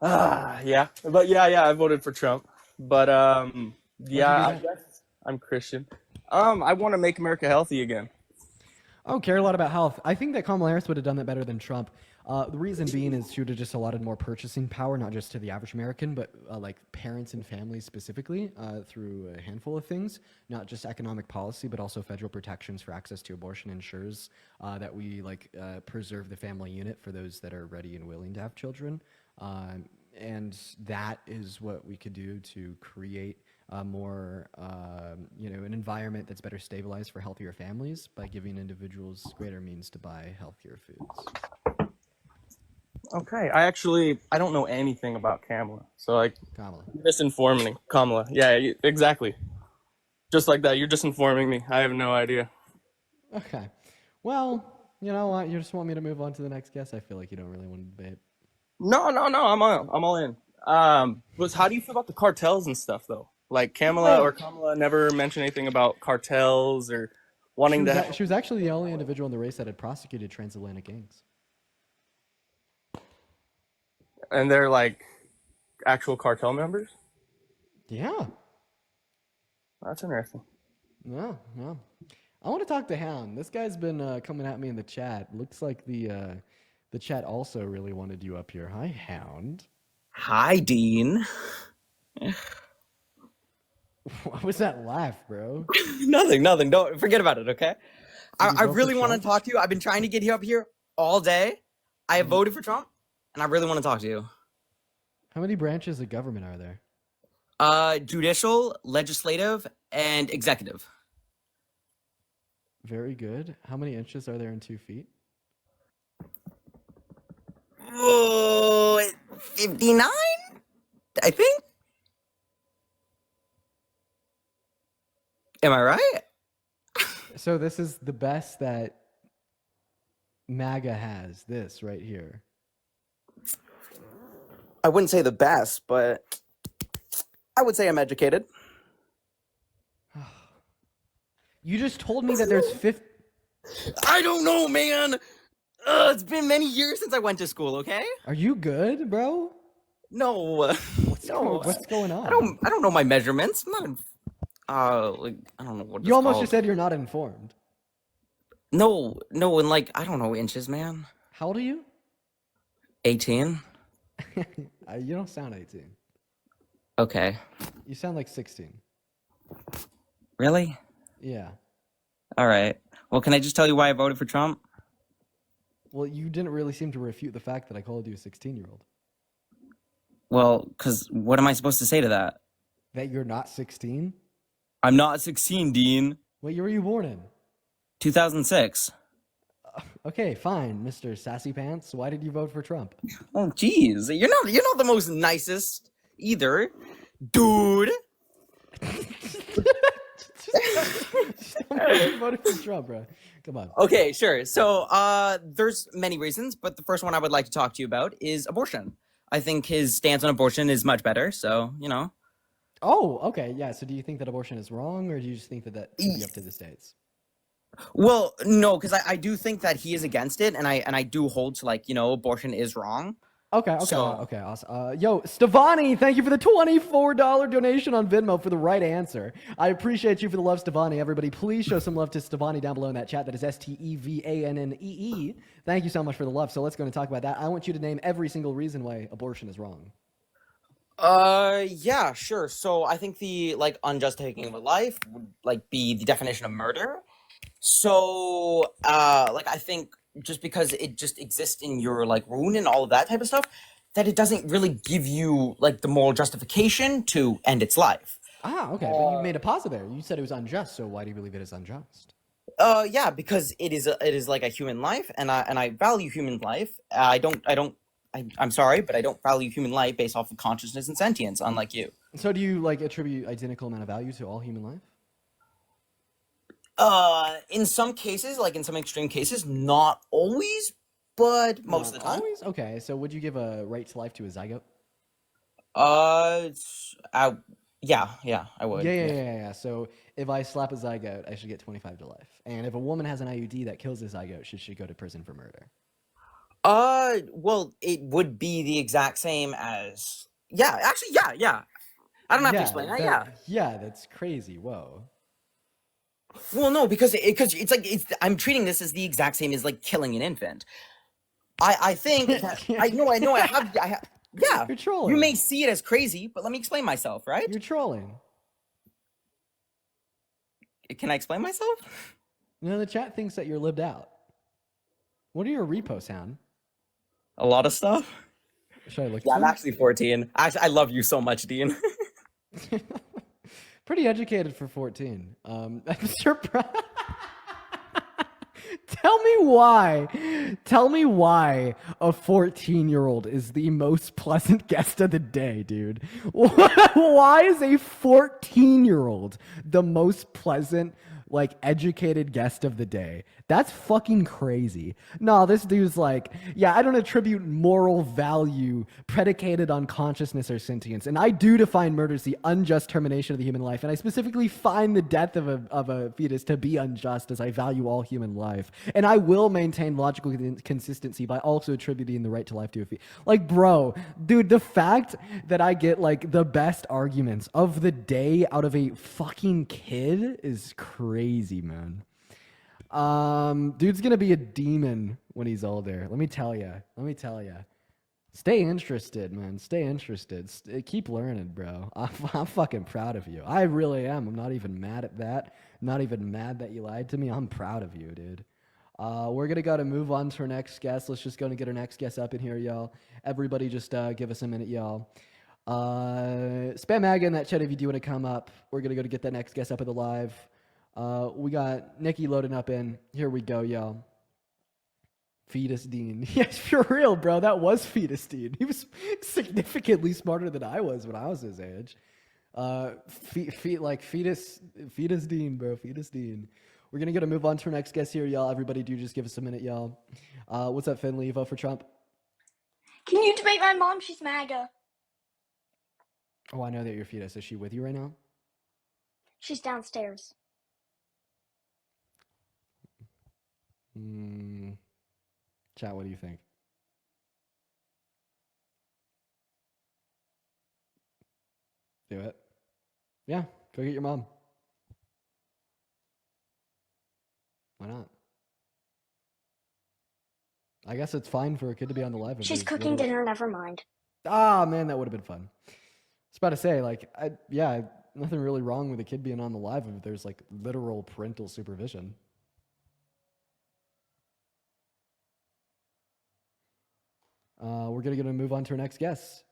Yeah. But yeah, I voted for Trump. But yeah, I guess I'm Christian. I want to make America healthy again. I don't care a lot about health. I think that Kamala Harris would have done that better than Trump. The reason being is she would have just allotted more purchasing power, not just to the average American, but like parents and families specifically through a handful of things, not just economic policy, but also federal protections for access to abortion ensures that we preserve the family unit for those that are ready and willing to have children. And that is what we could do to create an environment that's better stabilized for healthier families by giving individuals greater means to buy healthier foods. Okay, I don't know anything about Kamala, so Kamala. You're just informing me. Kamala, yeah, exactly. Just like that, you're just informing me. I have no idea. Okay, well, you know what? You just want me to move on to the next guest? I feel like you don't really want to debate. No, I'm all in. How do you feel about the cartels and stuff though? Like Kamala never mentioned anything about cartels or wanting to. She was actually the only individual in the race that had prosecuted transatlantic gangs. And they're like actual cartel members? Yeah. That's interesting. No. I want to talk to Hound. This guy's been coming at me in the chat. Looks like the chat also really wanted you up here. Hi, Hound. Hi, Dean. What was that laugh, bro? Nothing. Don't forget about it, okay? I really want to talk to you. I've been trying to get you up here all day. I have voted for Trump, and I really want to talk to you. How many branches of government are there? Judicial, legislative, and executive. Very good. How many inches are there in 2 feet? Oh, 59? I think. Am I right? So this is the best that MAGA has, this right here. I wouldn't say the best, but I would say I'm educated. You just told me that there's 50... I don't know, man. It's been many years since I went to school, okay? Are you good, bro? No. What's going on? I don't know my measurements. I'm not I don't know what you almost just said you're not informed. No, and I don't know inches, man. How old are you? 18. You don't sound 18. Okay. You sound like 16. Really? Yeah. All right. Well, can I just tell you why I voted for Trump? Well, you didn't really seem to refute the fact that I called you a 16-year-old. Well, because what am I supposed to say to that? That you're not 16? I'm not 16, Dean. What year were you born in? 2006. Okay, fine, Mr. Sassy Pants. Why did you vote for Trump? Oh, jeez. You're not the most nicest either, dude. You voted for Trump, bro. Come on. Okay, sure. So, there's many reasons, but the first one I would like to talk to you about is abortion. I think his stance on abortion is much better, so, Oh, okay, yeah. So do you think that abortion is wrong, or do you just think that that should be up to the states? Well, no, because I do think that he is against it, and I do hold to, abortion is wrong. Okay, So awesome. Yo, Stevani, thank you for the $24 donation on Venmo for the right answer. I appreciate you for the love, Stevani. Everybody, please show some love to Stevani down below in that chat. That is Stevannee. Thank you so much for the love. So let's go and talk about that. I want you to name every single reason why abortion is wrong. yeah, sure. So I think the like unjust taking of a life would like be the definition of murder. So like I think just because it just exists in your like wound and all of that type of stuff, that it doesn't really give you like the moral justification to end its life. Okay, but you made a pause there. You said it was unjust, so why do you believe it is unjust? Yeah, because it is like a human life, and I value human life. I'm sorry, but I don't value human life based off of consciousness and sentience, unlike you. So do you like attribute identical amount of value to all human life? In some cases, like in some extreme cases, not always, but most of the time. Always? Okay, so would you give a right to life to a zygote? Yeah, I would. Yeah. So if I slap a zygote, I should get 25 to life. And if a woman has an IUD that kills a zygote, should she go to prison for murder? Well, it would be the exact same as yeah. I don't have to explain that. Yeah, that's crazy. Whoa. Well, no, because it's like I'm treating this as the exact same as like killing an infant. I think that, I know I have yeah. You're trolling. You may see it as crazy, but let me explain myself, right? You're trolling. Can I explain myself? No, the chat thinks that you're lived out. What are your reposts, Hound? A lot of stuff. Should I look? Yeah, I'm actually 14. I love you so much, Dean. Pretty educated for 14. I'm surprised. Tell me why a 14-year-old is the most pleasant guest of the day, dude. Why is a 14-year-old the most pleasant, like, educated guest of the day? That's fucking crazy. No, this dude's like, yeah, I don't attribute moral value predicated on consciousness or sentience. And I do define murder as the unjust termination of the human life. And I specifically find the death of a fetus to be unjust, as I value all human life. And I will maintain logical consistency by also attributing the right to life to a fetus. Like, bro, dude, the fact that I get, like, the best arguments of the day out of a fucking kid is crazy, man. Dude's gonna be a demon when he's older. Let me tell you. Stay interested, man. Stay interested. Keep learning, bro. I'm fucking proud of you. I really am. I'm not even mad at that. I'm not even mad that you lied to me. I'm proud of you, dude. We're gonna go to move on to our next guest. Let's just go and get our next guest up in here, y'all. Everybody just give us a minute, y'all. Spam MAGA in that chat if you do want to come up. We're gonna go to get that next guest up at the live. We got Nikki loading up in. Here we go, y'all. Fetus Dean. Yes, for real, bro. That was Fetus Dean. He was significantly smarter than I was when I was his age. Fetus Dean, bro. Fetus Dean. We're gonna move on to our next guest here, y'all. Everybody do just give us a minute, y'all. What's up, Finley? Vote for Trump? Can you debate my mom? She's MAGA. Oh, I know that you're Fetus. Is she with you right now? She's downstairs. Chat, what do you think? Do it. Yeah, go get your mom. Why not? I guess it's fine for a kid to be on the live. She's cooking dinner, never mind. Ah, man, that would have been fun. I was about to say, like, nothing really wrong with a kid being on the live if there's, like, literal parental supervision. We're gonna move on to our next guest.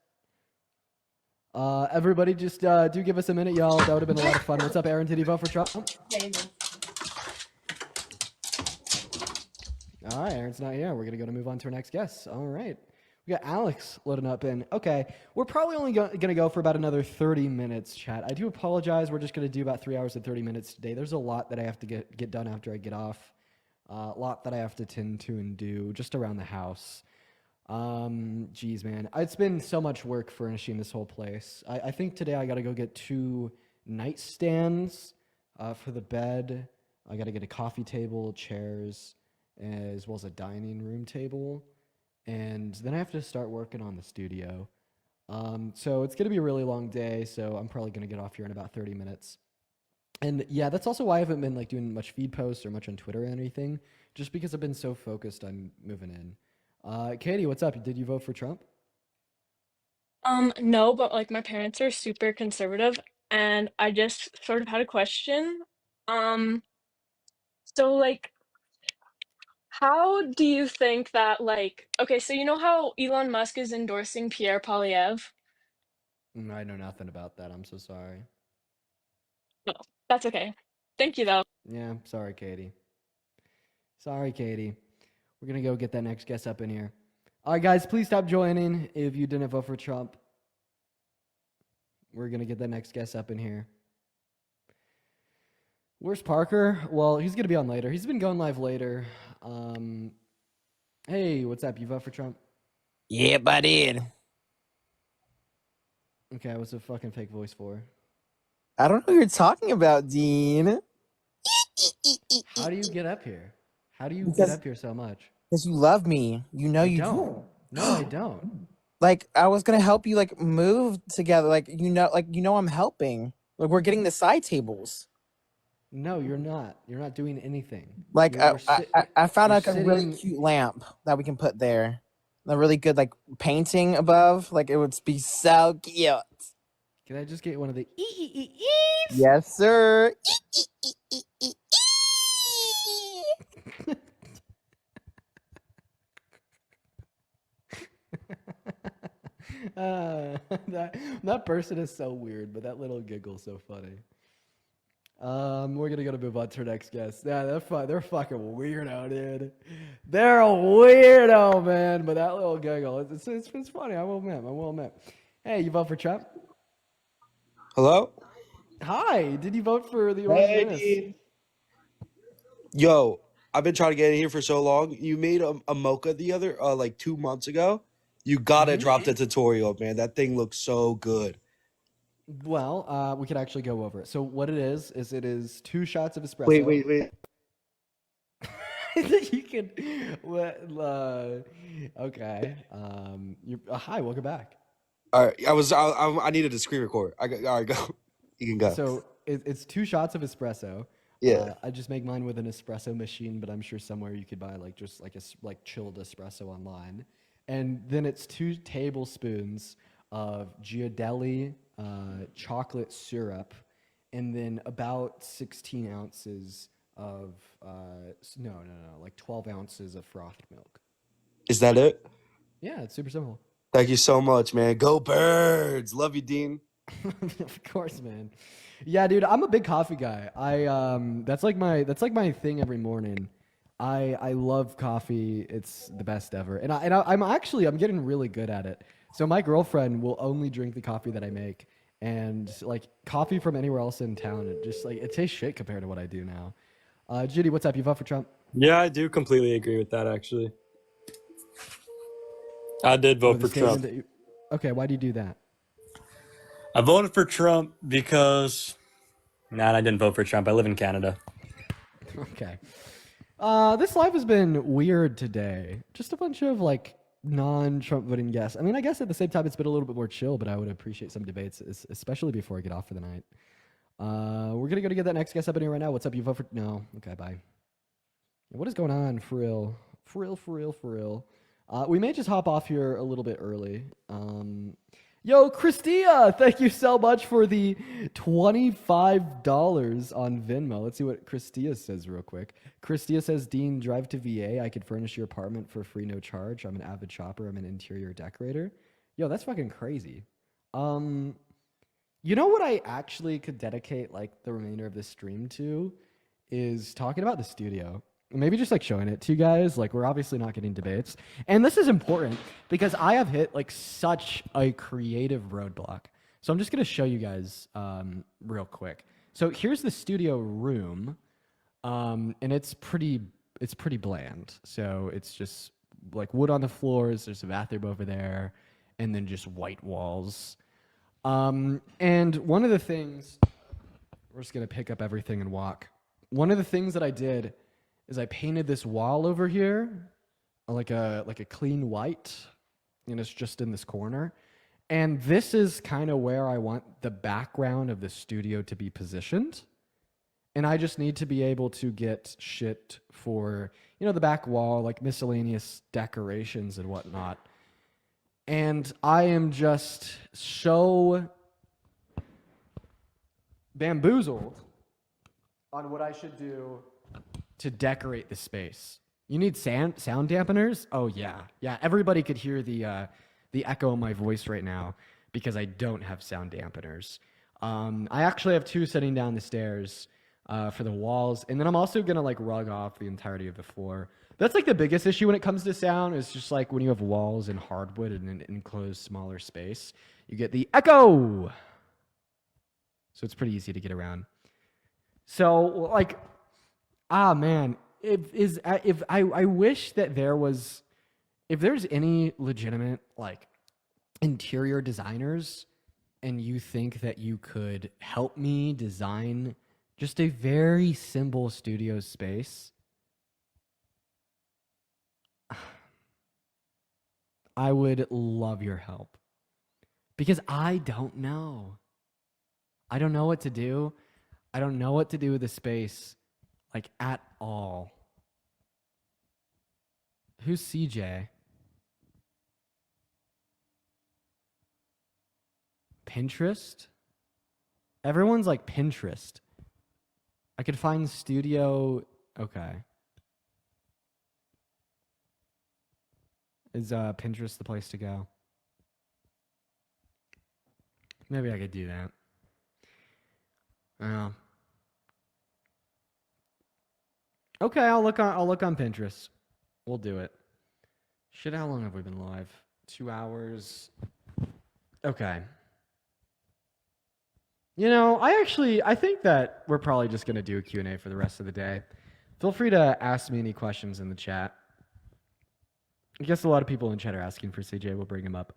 Everybody just do give us a minute, y'all. That would have been a lot of fun. What's up, Aaron? Did you vote for Trump? All right, Aaron's not here. We're gonna move on to our next guest. All right. We got Alex loading up in. Okay, we're probably only gonna go for about another 30 minutes, chat. I do apologize. We're just gonna do about 3 hours and 30 minutes today. There's a lot that I have to get done after I get off. A lot that I have to tend to and do just around the house. Geez, man. It's been so much work furnishing this whole place. I think today I gotta go get 2 nightstands for the bed. I gotta get a coffee table, chairs, as well as a dining room table. and then I have to start working on the studio. So it's gonna be a really long day. So I'm probably gonna get off here in about 30 minutes. And yeah, that's also why I haven't been like doing much feed posts or much on Twitter or anything, just because I've been so focused on moving in. Katie, what's up? Did you vote for Trump? No, but like my parents are super conservative, and I just sort of had a question. Um, so like, how do you think that like, okay, so you know how Elon Musk is endorsing Pierre Polyev? I know nothing about that. I'm so sorry. No, that's okay. Thank you though. Yeah, sorry, Katie. Sorry, Katie. We're gonna go get that next guest up in here. All right, guys, please stop joining if you didn't vote for Trump. We're gonna get that next guest up in here. Where's Parker? Well, he's gonna be on later. He's been going live later. Hey, what's up? You vote for Trump? Yep, I did. Okay, what's a fucking fake voice for? I don't know what you're talking about, Dean. How do you get up here? How do you get Because up here so much? you love me. You know I you don't. do. No, I don't. Like I was gonna help you like move together. Like I'm helping. Like we're getting the side tables. No, you're not. You're not doing anything. Like You're I found you're like a really sitting. cute lamp that we can put there. A really good like painting above. Like it would be so cute. Can I just get one of the Yes, sir. That person is so weird, but that little giggle's so funny. We're gonna move on to our next guest. Yeah, they're fucking weirdo, dude. They're a weirdo, man. But that little giggle, it's funny. I will admit. Hey, you vote for Trump? Hello? Hi. Did you vote for the Orange Hey, Menace? Dean. Yo, I've been trying to get in here for so long. You made a mocha the other like 2 months ago. You gotta drop the tutorial, man. That thing looks so good. Well, we could actually go over it. So what it is it is 2 shots of espresso. Wait. You can. Okay. Hi. Welcome back. All right, I needed a screen record. All right, go. You can go. So it's 2 shots of espresso. Yeah. I just make mine with an espresso machine, but I'm sure somewhere you could buy like just like a chilled espresso online. And then it's 2 tablespoons of Ghirardelli chocolate syrup, and then about 16 ounces of like 12 ounces of frothed milk. Is that it? Yeah, it's super simple. Thank you so much, man. Go Birds. Love you, Dean. Of course, man. Yeah, dude, I'm a big coffee guy. That's like my thing every morning. I love coffee. It's the best ever. And I'm getting really good at it. So my girlfriend will only drink the coffee that I make, and like coffee from anywhere else in town, it tastes shit compared to what I do now. Judy, what's up? You vote for Trump? Yeah, I do completely agree with that, actually. I did vote for Trump. Okay, why do you do that? I voted for Trump because... Nah, I didn't vote for Trump. I live in Canada. Okay. This live has been weird today. Just a bunch of like non-Trump voting guests. I mean, I guess at the same time it's been a little bit more chill, but I would appreciate some debates, especially before I get off for the night. We're gonna go to get that next guest up in here right now. What's up? You vote for? No. Okay, bye. What is going on? For real. We may just hop off here a little bit early. Yo, Christia, thank you so much for the $25 on Venmo. Let's see what Christia says real quick. Christia says, Dean, drive to VA. I could furnish your apartment for free, no charge. I'm an avid shopper. I'm an interior decorator. Yo, that's fucking crazy. You know what I actually could dedicate like the remainder of this stream to is talking about the studio. Maybe just like showing it to you guys. Like, we're obviously not getting debates. And this is important because I have hit like such a creative roadblock. So I'm just going to show you guys real quick. So here's the studio room. And it's pretty bland. So it's just like wood on the floors. There's a bathroom over there. And then just white walls. And one of the things, we're just going to pick up everything and walk. One of the things that I did is I painted this wall over here like a clean white, and it's just in this corner. And this is kind of where I want the background of the studio to be positioned. And I just need to be able to get shit for, the back wall, like miscellaneous decorations and whatnot. And I am just so bamboozled on what I should do to decorate the space. You need sound dampeners? Oh yeah. Yeah, everybody could hear the echo of my voice right now because I don't have sound dampeners. I actually have 2 sitting down the stairs for the walls, and then I'm also gonna like rug off the entirety of the floor. That's like the biggest issue when it comes to sound, is just like when you have walls and hardwood in an enclosed smaller space, you get the echo. So it's pretty easy to get around. So like, man, I wish that if there's any legitimate like interior designers and you think that you could help me design just a very simple studio space, I would love your help. Because I don't know. I don't know what to do. I don't know what to do with the space, like, at all. Who's CJ? Pinterest? Everyone's like Pinterest. I could find studio. Okay. Is Pinterest the place to go? Maybe I could do that. Okay, I'll look on Pinterest. We'll do it. Shit, how long have we been live? 2 hours. Okay. I think that we're probably just going to do a Q&A for the rest of the day. Feel free to ask me any questions in the chat. I guess a lot of people in chat are asking for CJ. We'll bring him up.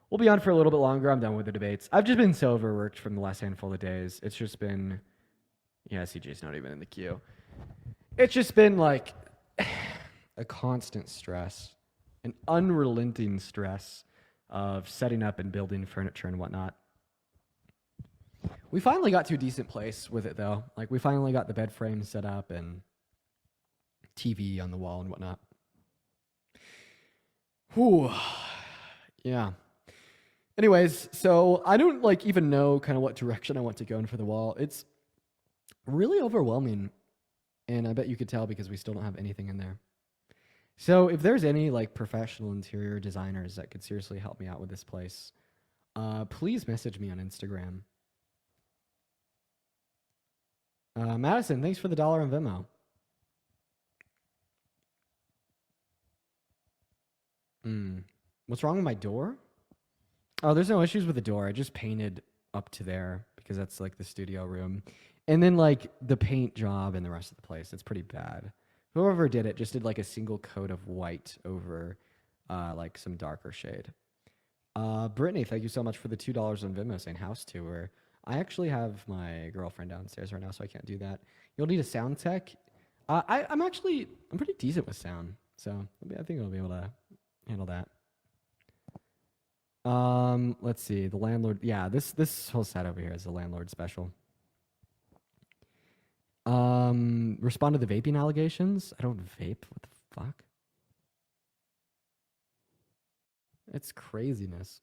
We'll be on for a little bit longer. I'm done with the debates. I've just been so overworked from the last handful of days. It's just been... Yeah, CJ's not even in the queue. It's just been like a constant stress, an unrelenting stress of setting up and building furniture and whatnot. We finally got to a decent place with it, though. Like, we finally got the bed frame set up and TV on the wall and whatnot. Whew. Yeah. Anyways, so I don't even know kind of what direction I want to go in for the wall. It's really overwhelming, and I bet you could tell because we still don't have anything in there. So if there's any professional interior designers that could seriously help me out with this place, please message me on Instagram. Madison, thanks for the $1 on Venmo. What's wrong with my door? Oh, there's no issues with the door. I just painted up to there because that's the studio room. And then the paint job and the rest of the place, it's pretty bad. Whoever did it just did a single coat of white over some darker shade. Brittany, thank you so much for the $2 on Venmo saying house tour. I actually have my girlfriend downstairs right now, so I can't do that. You'll need a sound tech. I'm pretty decent with sound, so I think I'll be able to handle that. Let's see. The landlord. Yeah, this whole set over here is the landlord special. Respond to the vaping allegations. I don't vape. What the fuck? It's craziness.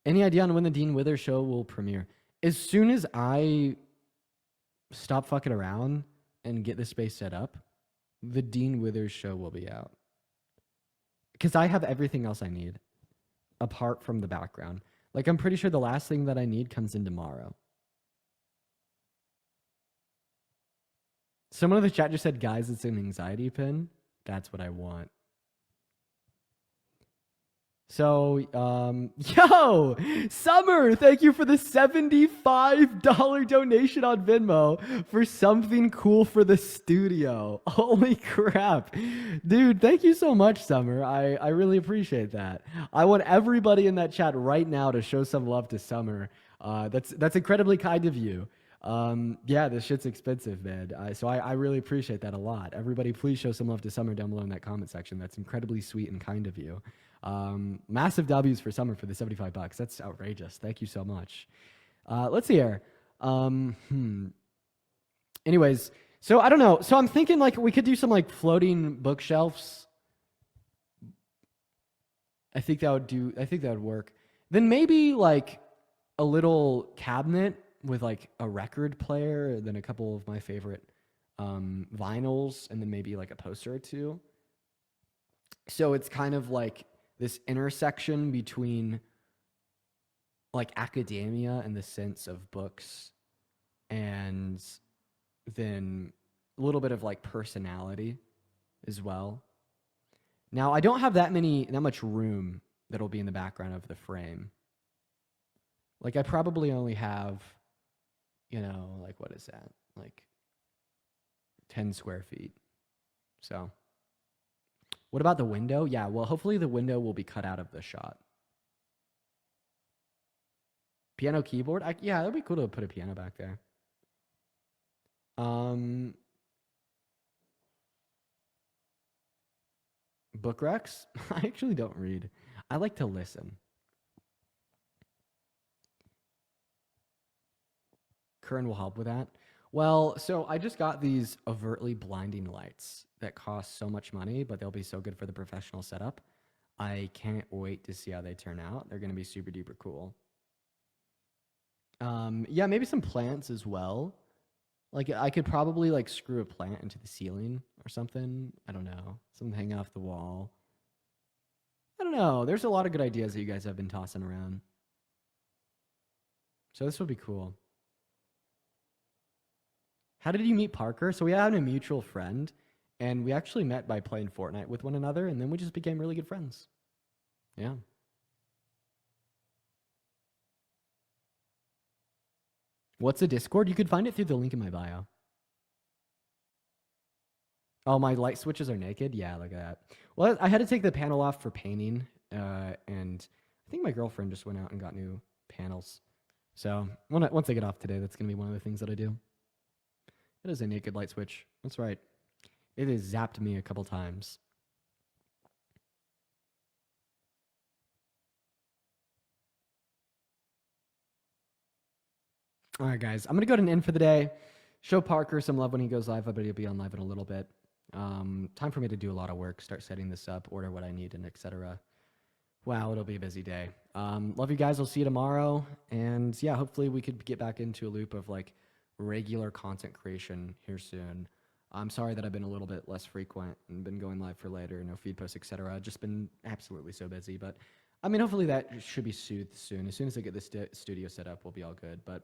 Any idea on when the Dean Withers show will premiere? As soon as I stop fucking around and get this space set up, the Dean Withers show will be out. Because I have everything else I need, apart from the background. I'm pretty sure the last thing that I need comes in tomorrow. Someone in the chat just said, guys, it's an anxiety pin. That's what I want. So, yo, Summer, thank you for the $75 donation on Venmo for something cool for the studio. Holy crap. Dude, thank you so much, Summer. I really appreciate that. I want everybody in that chat right now to show some love to Summer. That's incredibly kind of you. Yeah, this shit's expensive, man. So I really appreciate that a lot. Everybody, please show some love to Summer down below in that comment section. That's incredibly sweet and kind of you. Massive W's for Summer for the $75. That's outrageous. Thank you so much. Let's see here. Anyways, so I don't know. So I'm thinking like we could do some like floating bookshelves. I think that would work. Then maybe like a little cabinet with like a record player, then a couple of my favorite vinyls, and then maybe like a poster or two. So it's kind of like this intersection between like academia and the sense of books, and then a little bit of like personality as well. Now, I don't have that much room that'll be in the background of the frame. Like I probably only have, like what is that? Like 10 square feet. So what about the window? Yeah, well, hopefully the window will be cut out of the shot. Piano keyboard? Yeah, that'd be cool to put a piano back there. Book recs? I actually don't read. I like to listen. Curran will help with that. Well, so I just got these overtly blinding lights that cost so much money, but they'll be so good for the professional setup. I can't wait to see how they turn out. They're going to be super duper cool. Yeah, maybe some plants as well. Like I could probably like screw a plant into the ceiling or something. I don't know. Something hanging off the wall. I don't know. There's a lot of good ideas that you guys have been tossing around. So this would be cool. How did you meet Parker? So we had a mutual friend, and we actually met by playing Fortnite with one another, and then we just became really good friends. Yeah. What's a Discord? You could find it through the link in my bio. Oh, my light switches are naked? Yeah, look at that. Well, I had to take the panel off for painting, and I think my girlfriend just went out and got new panels. So once I get off today, that's going to be one of the things that I do. It is a naked light switch. That's right. It has zapped me a couple times. All right, guys. I'm going to go to an end for the day. Show Parker some love when he goes live. I bet he'll be on live in a little bit. Time for me to do a lot of work, start setting this up, order what I need, and etc. Wow, it'll be a busy day. Love you guys. I'll see you tomorrow. And yeah, hopefully we could get back into a loop of like regular content creation here soon. I'm sorry that I've been a little bit less frequent and been going live for later, no feed posts, etc. Just been absolutely so busy. But I mean, hopefully that should be soothed soon. As soon as I get this studio set up, we'll be all good. But